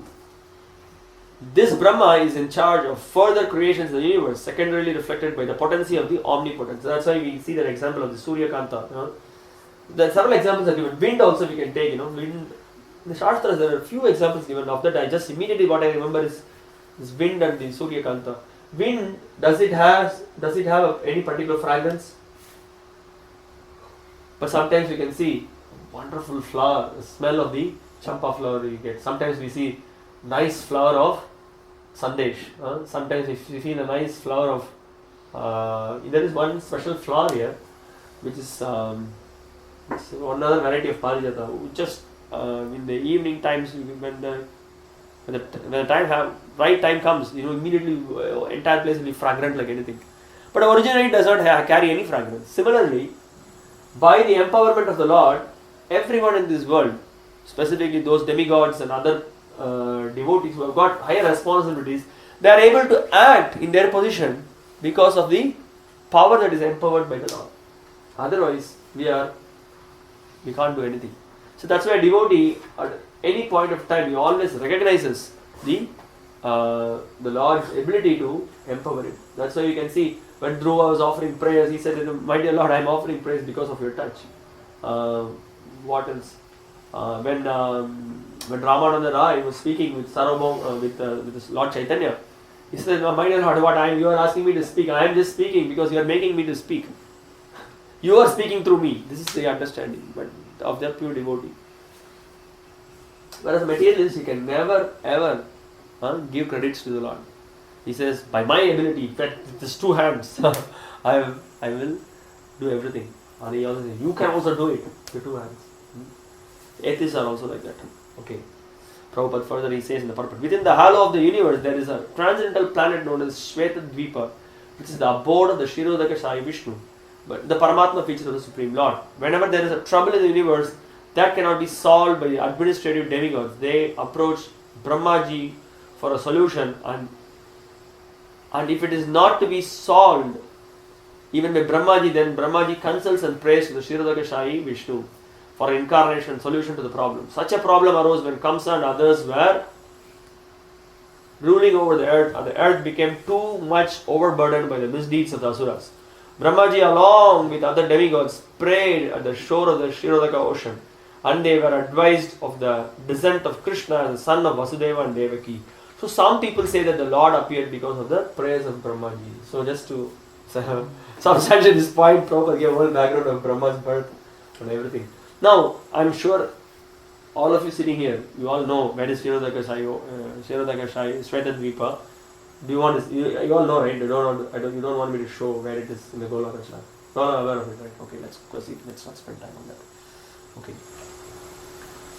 This Brahma is in charge of further creations in the universe, secondarily reflected by the potency of the omnipotence. That's why we see that example of the Surya Kanta. There are several examples are given. Wind also we can take. Wind. In the Shastras there are a few examples given. Of that, I just immediately what I remember is this wind and the Surya Kanta. Wind, does it have any particular fragrance? But sometimes we can see wonderful flower, the smell of the champa flower you get. Sometimes we see nice flower of sandesh. Sometimes we feel a nice flower of. There is one special flower here, which is it's another variety of parijata. Just in the evening times, when the right time comes, immediately entire place will be fragrant like anything. But originally it does not carry any fragrance. Similarly, by the empowerment of the Lord, everyone in this world, specifically those demigods and other devotees who have got higher responsibilities, they are able to act in their position because of the power that is empowered by the Lord. Otherwise, we can't do anything. So that's why a devotee at any point of time, he always recognizes the Lord's ability to empower him. That's why you can see when Dhruva was offering prayers, he said, "My dear Lord, I am offering praise because of your touch." What else? When Ramananda Rai was speaking with Sarvabhauma, with Lord Chaitanya, he said, "My dear Lord, you are asking me to speak. I am just speaking because you are making me to speak. You are speaking through me." This is the understanding, but of their pure devotee. Whereas materialist, he can never ever give credits to the Lord. He says, "By my ability, with these two hands, I will do everything." And he also says, "You can also do it with two hands." Atheists are also like that. Okay. Prabhupada further he says in the purport, within the halo of the universe there is a transcendental planet known as Shweta Dvipa, which is the abode of the Shirodaka Sai Vishnu, but the Paramatma feature of the Supreme Lord. Whenever there is a trouble in the universe that cannot be solved by the administrative demigods, they approach Brahmaji for a solution, and if it is not to be solved even by Brahmaji, then Brahmaji consults and prays to the Shirodaka Sai Vishnu for incarnation and solution to the problem. Such a problem arose when Kamsa and others were ruling over the earth, and the earth became too much overburdened by the misdeeds of the Asuras. Brahmaji along with other demigods prayed at the shore of the Kshirodaka ocean, and they were advised of the descent of Krishna as the son of Vasudeva and Devaki. So some people say that the Lord appeared because of the prayers of Brahmaji. So just to substantiate this point, Prabhupada gave a whole background of Brahma's birth and everything. Now, I'm sure all of you sitting here, you all know where is Kshirodaka Shai, Svetadvipa. Do you want to? You all know, right? You don't want me to show where it is in the Golaka Shai. You all are aware of it, right? Okay, let's proceed. Let's not spend time on that. Okay.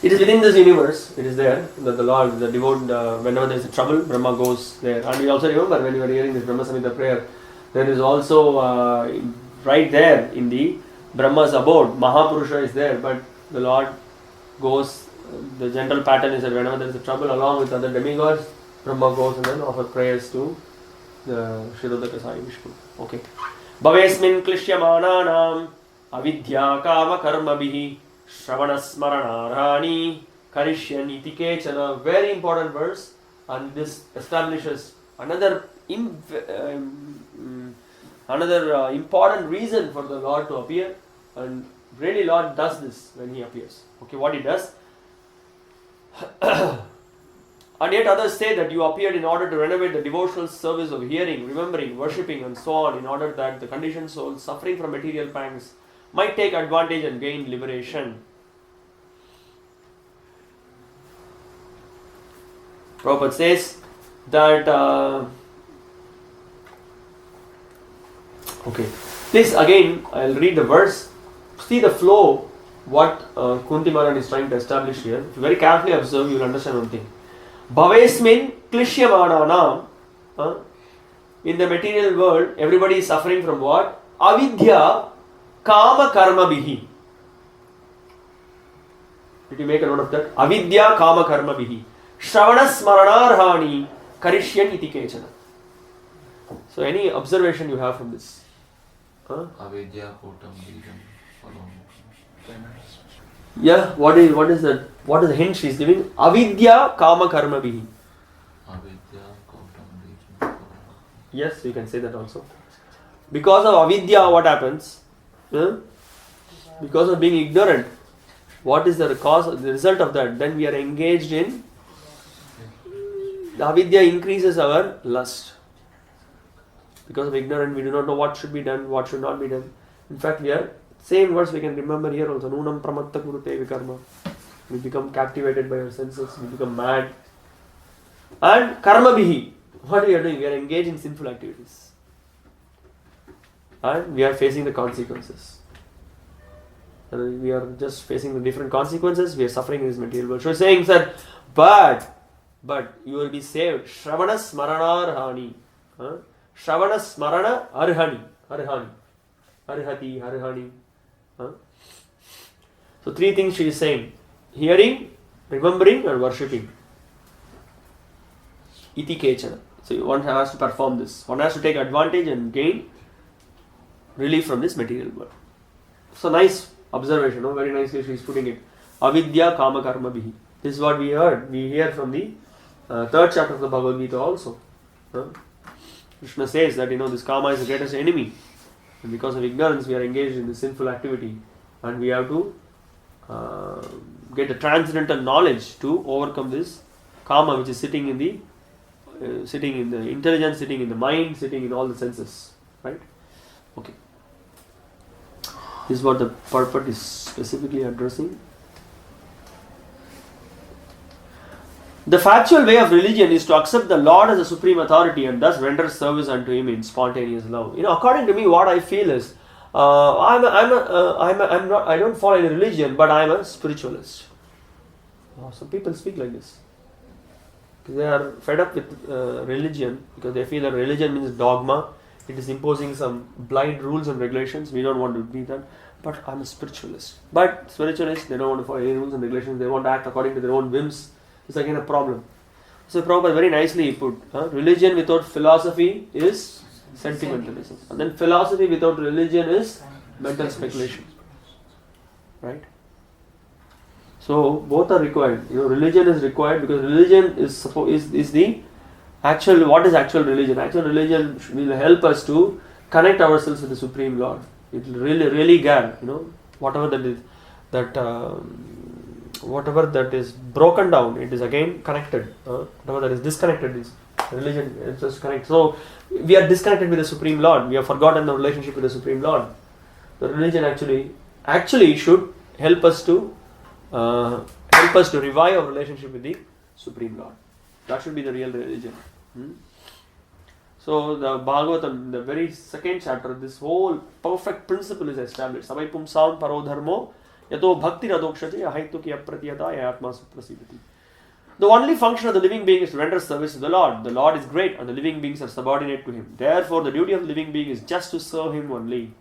It is within this universe. It is there that the Lord, the devote, whenever there is a trouble, Brahma goes there. And we also remember when you were hearing this Brahma Samhita prayer, there is also right there in the Brahma's abode, Mahapurusha is there, but the Lord goes. The general pattern is that whenever there is a trouble, along with other demigods, Brahma goes and then offers prayers to the Kshirodaka Sai Vishnu. Okay. Bhavesmin klishyamananam avidya kama karma bihi shravana smaranarhani karishyani kechana. Very important verse, and this establishes another important reason for the Lord to appear, and really Lord does this when He appears. Okay, what He does. And yet others say that you appeared in order to renovate the devotional service of hearing, remembering, worshipping and so on, in order that the conditioned soul suffering from material pangs might take advantage and gain liberation. Prabhupada says that okay, please again I'll read the verse. See the flow what Kunti Maharani is trying to establish here. If you very carefully observe, you will understand one thing. Bhavesmin klishyamananam. In the material world, everybody is suffering from what? Avidya kama karma bihi. Did you make a note of that? Avidya kama karma bihi. Shravana smaranarhani karishyan iti kechana. So any observation you have from this? Avidya kotam bijam. Yeah, what is the hint she is giving? Avidya kama karma bihi. Avidya kotam bijam. Yes, you can say that also. Because of avidya, what happens? Because of being ignorant, what is the cause, the result of that? Then we are engaged in the avidya increases our lust. Because of ignorance, we do not know what should be done, what should not be done. In fact, we are same verse we can remember here also. Nunam pramatta kurute vikarma. We become captivated by our senses. We become mad. And karma bihi. What we are doing? We are engaged in sinful activities. And we are facing the consequences. And we are just facing the different consequences. We are suffering in this material world. So he's saying that, but you will be saved. Shravana smarana arhani. Shravana smarana arhani. Arhati, arhani. So three things she is saying: hearing, remembering, and worshipping. Iti kechana. So one has to perform this. One has to take advantage and gain relief from this material world. So nice observation. No? Very nicely she is putting it. Avidya kama karma bihi. This is what we heard. We hear from the third chapter of the Bhagavad Gita also. Krishna says that this kama is the greatest enemy. And because of ignorance, we are engaged in this sinful activity, and we have to get the transcendental knowledge to overcome this kama, which is sitting in the intelligence, sitting in the mind, sitting in all the senses. Right? Okay. This is what the purport is specifically addressing. The factual way of religion is to accept the Lord as a supreme authority and thus render service unto Him in spontaneous love. According to me, what I feel is, I don't follow any religion, but I am a spiritualist. Some people speak like this. They are fed up with religion because they feel that religion means dogma. It is imposing some blind rules and regulations. We don't want to be that. But I'm a spiritualist. But spiritualists, they don't want to follow any rules and regulations. They want to act according to their own whims. It's again a problem. So Prabhupada very nicely put, religion without philosophy is sentimentalism. And then philosophy without religion is mental speculation. Right? So both are required. Religion is required because religion is the actual, what is actual religion? Actual religion will help us to connect ourselves with the Supreme Lord. It will really guide, whatever that is, whatever that is broken down, it is again connected. Whatever that is disconnected is religion. It's just connect. So we are disconnected with the Supreme Lord. We have forgotten the relationship with the Supreme Lord. The religion actually should help us to revive our relationship with the Supreme Lord. That should be the real religion. So the Bhagavatam, the very second chapter, this whole perfect principle is established. Samai pumsam paro dharmo yato bhakti radokshati ahaitukya pratiyata yatma suprasidati. The only function of the living being is to render service to the Lord. The Lord is great and the living beings are subordinate to Him. Therefore, the duty of the living being is just to serve Him only.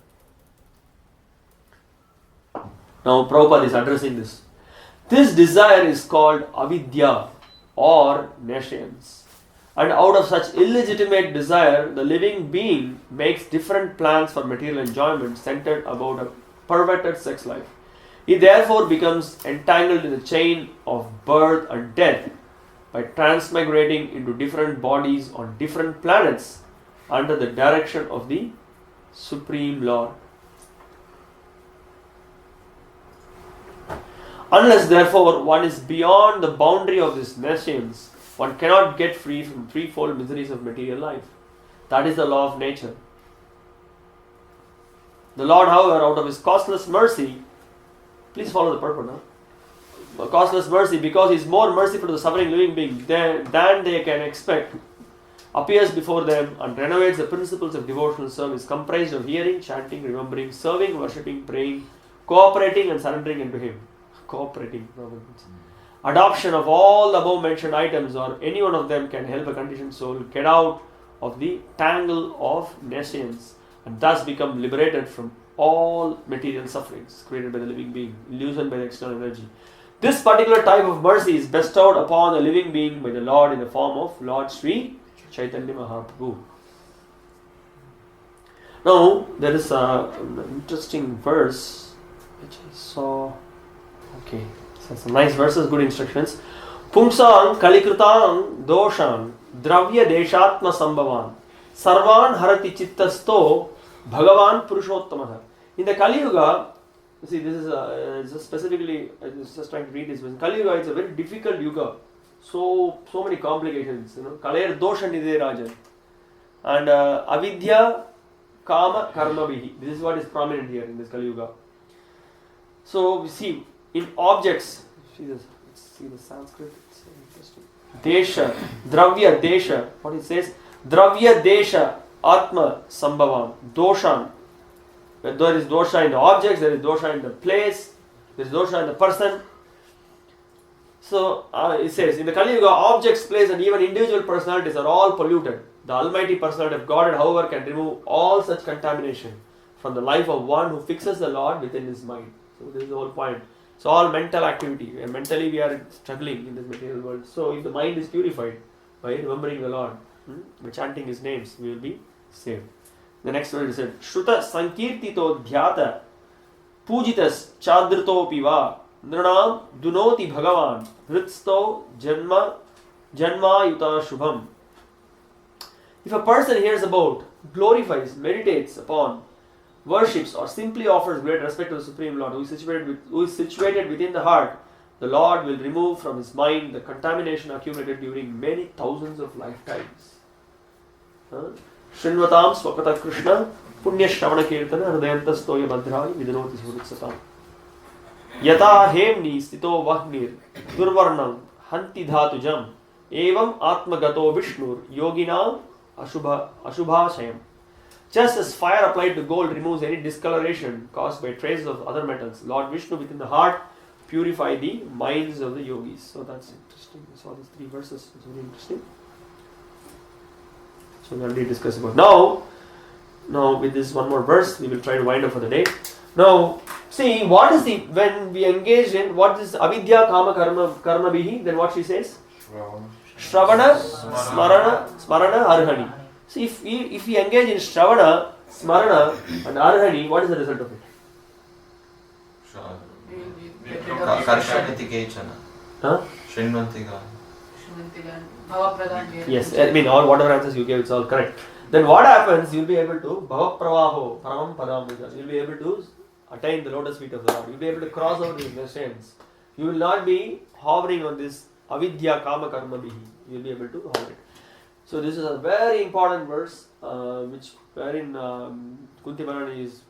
Now, Prabhupada is addressing this. This desire is called avidya or nescience. And out of such illegitimate desire, the living being makes different plans for material enjoyment centered about a perverted sex life. He therefore becomes entangled in the chain of birth and death by transmigrating into different bodies on different planets under the direction of the Supreme Lord. Unless therefore one is beyond the boundary of this nescience, one cannot get free from threefold miseries of material life. That is the law of nature. The Lord, however, out of His causeless mercy, please follow the purport now. Causeless mercy, because He is more merciful to the suffering living being than they can expect, appears before them and renovates the principles of devotional service comprised of hearing, chanting, remembering, serving, worshipping, praying, cooperating and surrendering unto Him. Cooperating. Adoption of all the above mentioned items or any one of them can help a conditioned soul get out of the tangle of nescience and thus become liberated from all material sufferings created by the living being, illusioned by the external energy. This particular type of mercy is bestowed upon the living being by the Lord in the form of Lord Sri Chaitanya Mahaprabhu. Now, there is an interesting verse which I saw. Okay, so some nice verses, good instructions. Pumsang kalikritang doshan dravya deshatma sambhavan sarvan harati chittasto bhagavan purushottamaha. In the Kali Yuga, see, this is just specifically, I was just trying to read this. In Kali Yuga, it's a very difficult yuga. So many complications. Kalayar doshan ide rajan. And avidya kama karma bihi. This is what is prominent here in this Kali Yuga. So we see in objects, see the Sanskrit, it's so interesting. Desha, dravya desha, what it says, dravya desha atma sambhavam, doshan. When there is dosha in the objects, there is dosha in the place, there is dosha in the person. So it says, in the Kali Yuga, objects, place and even individual personalities are all polluted. The Almighty Personality of Godhead, however, can remove all such contamination from the life of one who fixes the Lord within his mind. So this is the whole point. It's all mental activity. Mentally we are struggling in this material world. So if the mind is purified by remembering the Lord, by chanting His names, we will be saved. The next word is said, Shruta sankirtito dhyata pujitas chadrito piva nranam dunoti bhagavan hritsto janma yuta shubham. If a person hears about, glorifies, meditates upon, worships or simply offers great respect to the Supreme Lord who is situated within the heart, the Lord will remove from his mind the contamination accumulated during many thousands of lifetimes. Srinvatam swakata Krishna punya shravana kirtana hridayantastoya bhadrai vidinoti suritsatam. Yata hemni stito vahnir durvarnam hanti dhatujam evam atmagato vishnur yoginam ashubhashayam. Just as fire applied to gold removes any discoloration caused by traces of other metals, Lord Vishnu within the heart purify the minds of the yogis. So that's interesting. I saw these three verses. It's very interesting. So we already discussed about. Now with this one more verse, we will try to wind up for the day. Now, see, what is when we engage in, what is avidya kama karma bihi, then what she says? Shravana, smarana, arhani. So if we engage in Shravana, Smarana and Arhani, what is the result of it? Yes, I mean, all whatever answers you gave, it's all correct. Then what happens? You'll be able to bhava pravaho paramam padambuja. You'll be able to attain the lotus feet of the Lord. You'll be able to cross over these nations. You will not be hovering on this avidya kama karma bihi. You'll be able to hover it. So this is a very important verse, which wherein Kunti Maharani is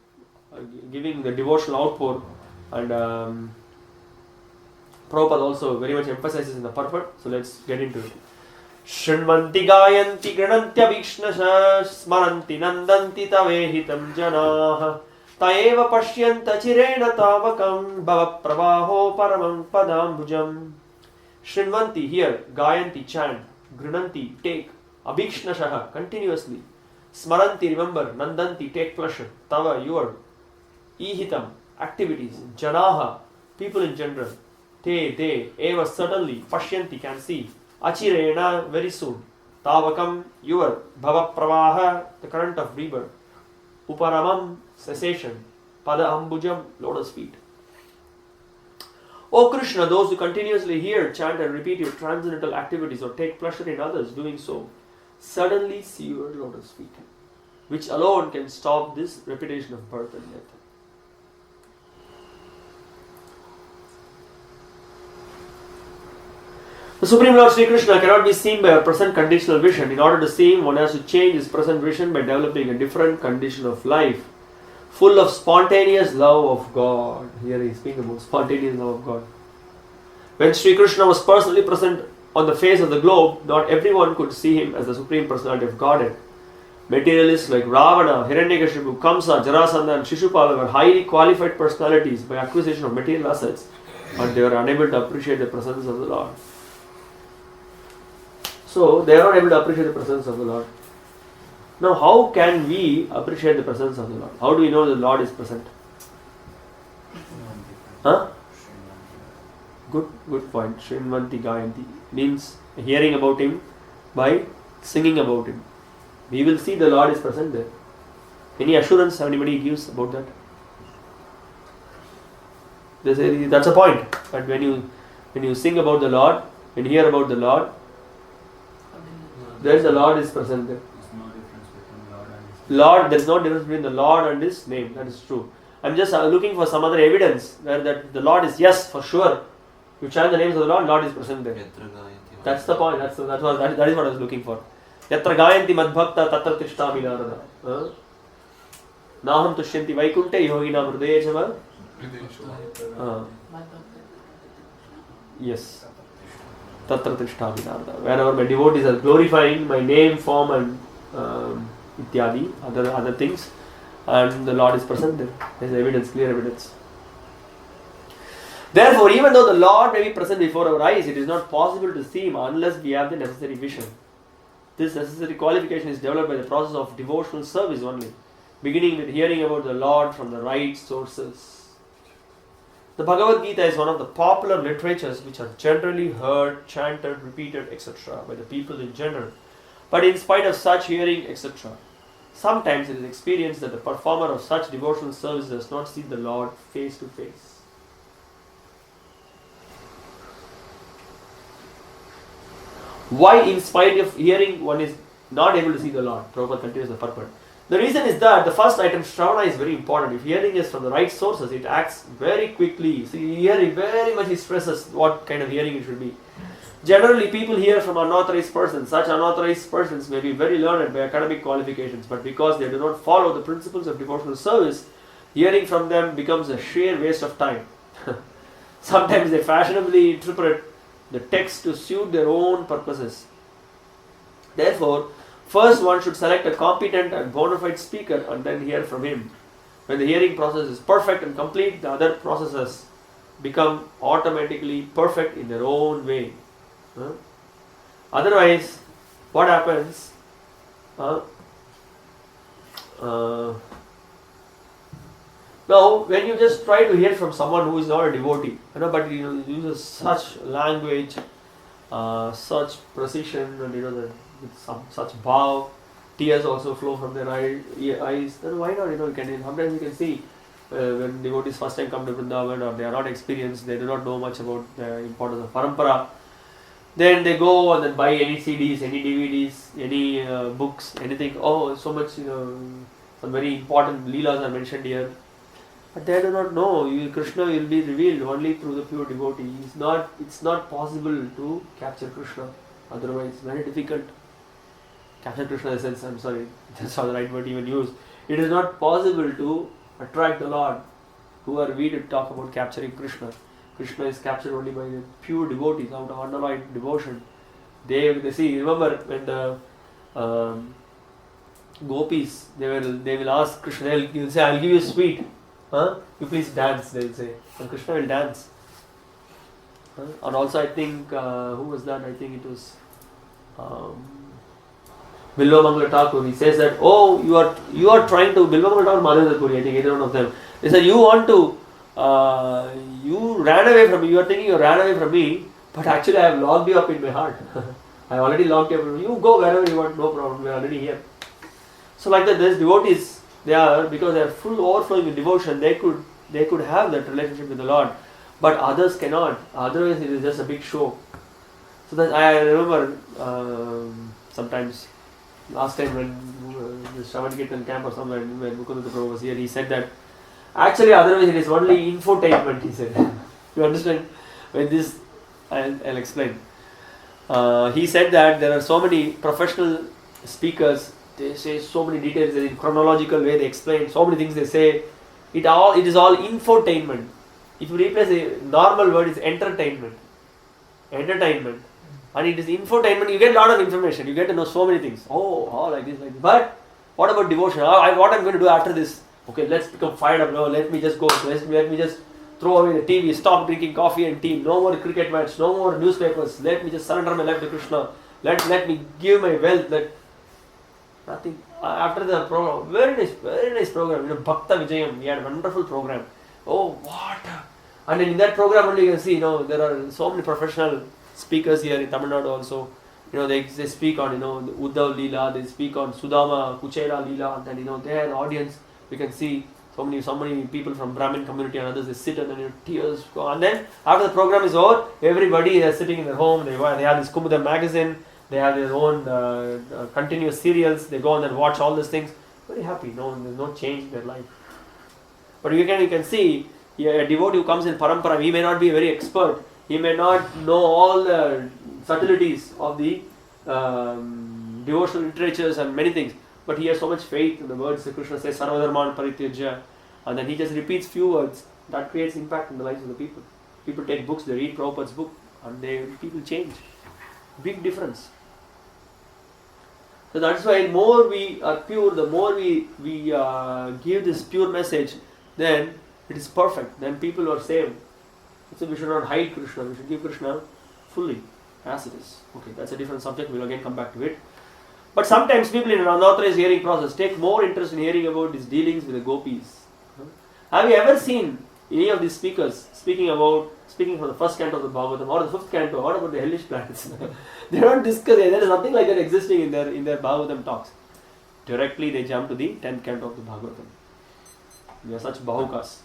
giving the devotional outpour, and Prabhupada also very much emphasizes in the purport. So let's get into it. Shrinvanti gayanti granantya vikshnasha smaranti nandanti tavehitam janaha taeva pashyanta chirena tavakam bhava pravaho paramam padambujam. Shrinvanti, here, gayanti, chant, grananti, take, abhikshnashaha, continuously, smaranti, remember, nandanti, take pleasure, tava, your, ihitam, activities, janaha, people in general, te, they, eva, certainly, pashyanti, can see, achirena, very soon, tavakam, your, bhava pravaha, the current of rebirth, uparamam, cessation, pada ambujam, lotus feet. O Krishna, those who continuously hear, chant and repeat your transcendental activities or take pleasure in others doing so, suddenly see your lotus feet, which alone can stop this repetition of birth and death. The Supreme Lord Sri Krishna cannot be seen by a present conditional vision. In order to see him, one has to change his present vision by developing a different condition of life, full of spontaneous love of God. Here he is speaking about spontaneous love of God. When Sri Krishna was personally present on the face of the globe, not everyone could see him as the Supreme Personality of Godhead. Materialists like Ravana, Hiranyakashipu, Kamsa, Jarasandha and Shishupala were highly qualified personalities by acquisition of material assets, but they were unable to appreciate the presence of the Lord. So they are not able to appreciate the presence of the Lord. Now, how can we appreciate the presence of the Lord? How do we know the Lord is present? Huh? Good point. Shrinvanti Gayanti means hearing about him by singing about him. We will see the Lord is present there. Any assurance anybody gives about that? They say that's a point. But when you sing about the Lord, when you hear about the Lord, there is the Lord is present there. Lord, there is no difference between the Lord and his name. That is true. I am just looking for some other evidence where that the Lord is, yes, for sure. You chant the names of the Lord, Lord is present there. That's the point. That is what I was looking for. Yatra gayanti madbhakta tatra tishtami narada. Naham tushyanti vaikunte yogina hridaye chava. Yes. Tatra tishtami narada. Wherever my devotees are glorifying my name, form and ityadi, other things, and the Lord is present there. There is evidence, clear evidence. Therefore, even though the Lord may be present before our eyes, it is not possible to see him unless we have the necessary vision. This necessary qualification is developed by the process of devotional service only, beginning with hearing about the Lord from the right sources. The Bhagavad Gita is one of the popular literatures which are generally heard, chanted, repeated, etc. by the people in general. But in spite of such hearing, etc., sometimes it is experienced that the performer of such devotional service does not see the Lord face to face. Why, in spite of hearing, one is not able to see the Lord? Prabhupada continues the purport. The reason is that the first item, Shravana, is very important. If hearing is from the right sources, it acts very quickly. See, hearing very much, he stresses what kind of hearing it should be. Generally, people hear from unauthorized persons. Such unauthorized persons may be very learned by academic qualifications, but because they do not follow the principles of devotional service, hearing from them becomes a sheer waste of time. Sometimes they fashionably interpret the text to suit their own purposes. Therefore, first one should select a competent and bona fide speaker and then hear from him. When the hearing process is perfect and complete, the other processes become automatically perfect in their own way. Otherwise, what happens? Now, when you just try to hear from someone who is not a devotee, but uses such language, such precision, and with such bow, tears also flow from their eyes. Then why not? Sometimes you can see when devotees first time come to Vrindavan or they are not experienced, they do not know much about the importance of parampara. Then they go and then buy any CDs, any DVDs, any books, anything. Oh, so much, some very important leelas are mentioned here. But they do not know. Krishna will be revealed only through the pure devotee. It's not possible to capture Krishna. Otherwise, very difficult. Capture Krishna in the sense, I'm sorry, that's not the right word even used. It is not possible to attract the Lord. Who are we to talk about capturing Krishna? Krishna is captured only by the pure devotees out of unalloyed devotion. They see, remember when the gopis, they will ask Krishna, he'll say, I'll give you sweet. You please dance, they'll say. And Krishna will dance. And also I think, who was that? I think it was Bilvamangala Thakur. He says that, oh, you are trying to, Bilvamangala Thakur, Madhavendra Puri, I think either one of them. They said, you want to, you ran away from me, you are thinking you ran away from me, but actually I have locked you up in my heart. I have already locked you up. You go wherever you want, no problem, we are already here. So like that, these devotees, because they are full overflowing with devotion, they could have that relationship with the Lord, but others cannot. Otherwise, it is just a big show. So that I remember sometimes last time when the Shravan Kirtan camp or somewhere when Mukunda Prabhu was here, he said that actually otherwise it is only infotainment. He said, you understand? When this, I'll explain. He said that there are so many professional speakers. They say so many details in chronological way. They explain so many things. They say it is all infotainment. If you replace a normal word, it's entertainment, and it is infotainment. You get a lot of information. You get to know so many things. Oh, like this, like this. But what about devotion? What I'm going to do after this? Okay, let's become fired up. No, let me just go. Let me just throw away the TV. Stop drinking coffee and tea. No more cricket match. No more newspapers. Let me just surrender my life to Krishna. Let me give my wealth. Nothing. After the program, very nice program. Bhakti-vaibhava, we had a wonderful program. Oh, what? And in that program only you can see, there are so many professional speakers here in Tamil Nadu also. They speak on, the Uddhav Leela, they speak on Sudama, Kuchera Leela, and then, they are the audience. We can see so many people from Brahmin community and others, they sit and then tears go. And then after the program is over, everybody is sitting in their home, they have this Kumudam magazine, they have their own continuous serials, they go and then watch all these things. Very happy, there's no change in their life. But you can see, a devotee who comes in parampara, he may not be a very expert, he may not know all the subtleties of the devotional literatures and many things, but he has so much faith in the words. Krishna says, Sarvadharman Parityajya, and then he just repeats few words. That creates impact in the lives of the people. People take books, they read Prabhupada's book, and people change. Big difference. So that's why the more we are pure, the more we give this pure message, then it is perfect. Then people are saved. So we should not hide Krishna. We should give Krishna fully as it is. Okay, that's a different subject. We'll again come back to it. But sometimes people in an unauthorized hearing process take more interest in hearing about his dealings with the gopis. Have you ever seen any of these speakers speaking from the first canto of the Bhagavatam or the fifth canto? What about the hellish planets? They don't discuss it. There is nothing like that existing in their Bhagavatam talks. Directly they jump to the 10th canto of the Bhagavatam. We are such Bahukas.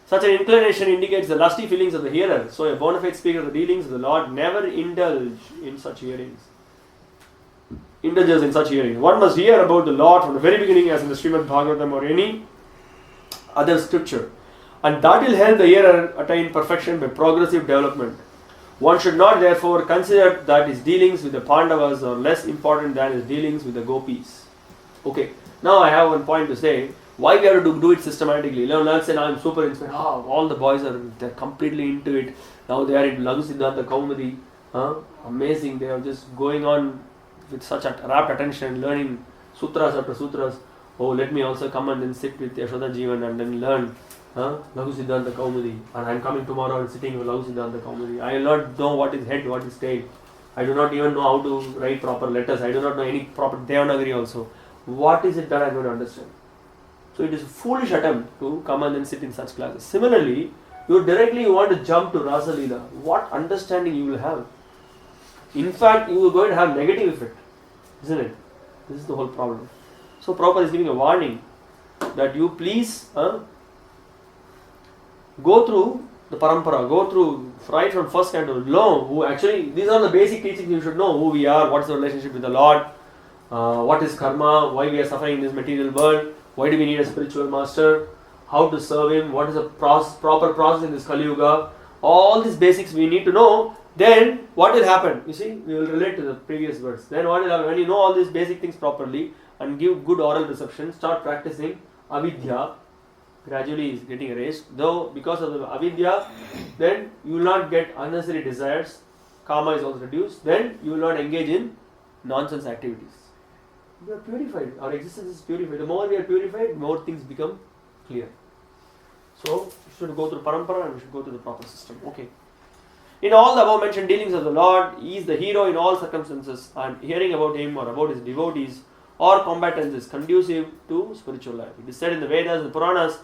Such an inclination indicates the lusty feelings of the hearer. So a bona fide speaker of the dealings of the Lord never indulges in such hearings. One must hear about the Lord from the very beginning, as in the Srimad Bhagavatam or any other scripture. And that will help the hearer attain perfection by progressive development. One should not therefore consider that his dealings with the Pandavas are less important than his dealings with the gopis. Okay, now I have one point to say. Why we have to do it systematically? Let's say now I'm super inspired. All the boys they're completely into it. Now they are in Laghu Siddhanta Kaumudi. Amazing. They are just going on with such a rapt attention, learning sutras after sutras. Oh, let me also come and then sit with Yashoda Jeevan and then learn Laghu Siddhanta Kaumudi. And I'm coming tomorrow and sitting with Laghu Siddhanta Kaumudi. I will not know what is head, what is tail. I do not even know how to write proper letters. I do not know any proper Devanagari also. What is it that I'm going to understand? So it is a foolish attempt to come and then sit in such classes. Similarly, you want to jump to Rasa Leela. What understanding you will have? In fact, you are going to have negative effect. Isn't it? This is the whole problem. So Prabhupada is giving a warning that you please go through the parampara, go through right from first canto, know who actually, these are the basic teachings you should know: who we are, what is the relationship with the Lord, what is karma, why we are suffering in this material world, why do we need a spiritual master, how to serve him, what is the proper process in this Kali Yuga. All these basics we need to know. Then what will happen? You see, we will relate to the previous verse. Then what will happen? When you know all these basic things properly and give good oral reception, start practicing avidya, gradually is getting erased. Though because of the avidya, then you will not get unnecessary desires, karma is also reduced, then you will not engage in nonsense activities. We are purified, our existence is purified. The more we are purified, more things become clear. So, we should go through parampara and we should go through the proper system. Okay. In all the above mentioned dealings of the Lord, He is the hero in all circumstances, and hearing about Him or about His devotees or combatants is conducive to spiritual life. It is said in the Vedas, the Puranas,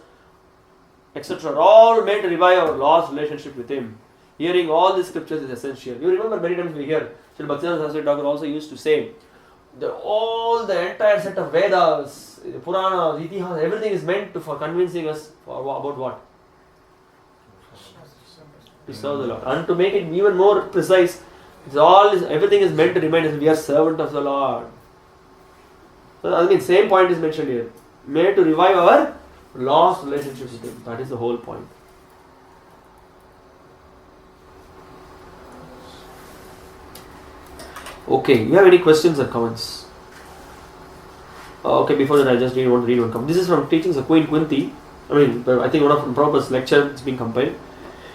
etc. are all made to revive our lost relationship with Him. Hearing all these scriptures is essential. You remember many times we hear, Srila Bhakti-vaibhava Saraswati Thakur also used to say, the entire set of Vedas, Puranas, Itihas, everything is meant for convincing us about what? To serve the Lord. And to make it even more precise, everything is meant to remind us we are servant of the Lord. So same point is mentioned here. Made to revive our lost relationship with Him. That is the whole point. Okay, you have any questions or comments? Okay, before that I just want to read one comment. This is from Teachings of Queen Kunti. I think one of Prabhupada's lecture is being compiled.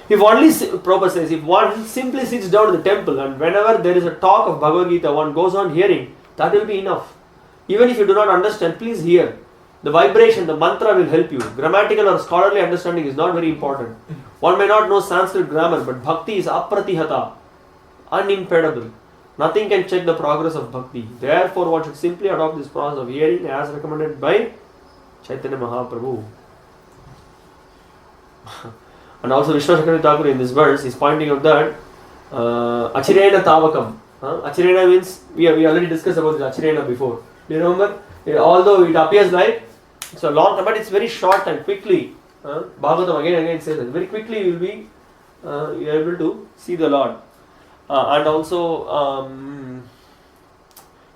Prabhupada says, if one simply sits down in the temple and whenever there is a talk of Bhagavad Gita, one goes on hearing, that will be enough. Even if you do not understand, please hear. The vibration, the mantra will help you. Grammatical or scholarly understanding is not very important. One may not know Sanskrit grammar, but bhakti is apratihata, unimpedable. Nothing can check the progress of bhakti. Therefore, one should simply adopt this process of hearing as recommended by Chaitanya Mahaprabhu. And also Vishnu Chakravarti Thakur in this verse is pointing out that Achirena Tavakam. Achirena means, we already discussed about this Achirena before. Do you remember? Although it appears like it's a long time, but it's very short and quickly. Bhagavatam again says that very quickly you will be you are able to see the Lord. And also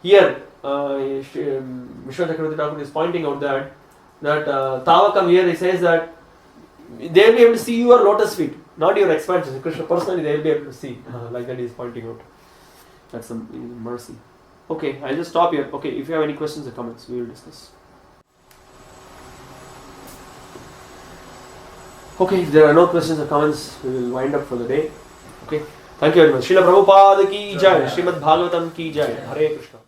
here Vishnu Chakravarti Thakur is pointing out that Tavakam here he says that they will be able to see your lotus feet, not your expansion. Krishna personally they will be able to see. Like that he is pointing out. That's some mercy. Okay, I'll just stop here. Okay, if you have any questions or comments, we will discuss. Okay, if there are no questions or comments, we will wind up for the day. Okay, thank you very much. Srila Prabhupada ki jai, Srimad Bhagavatam ki jai. Hare Krishna.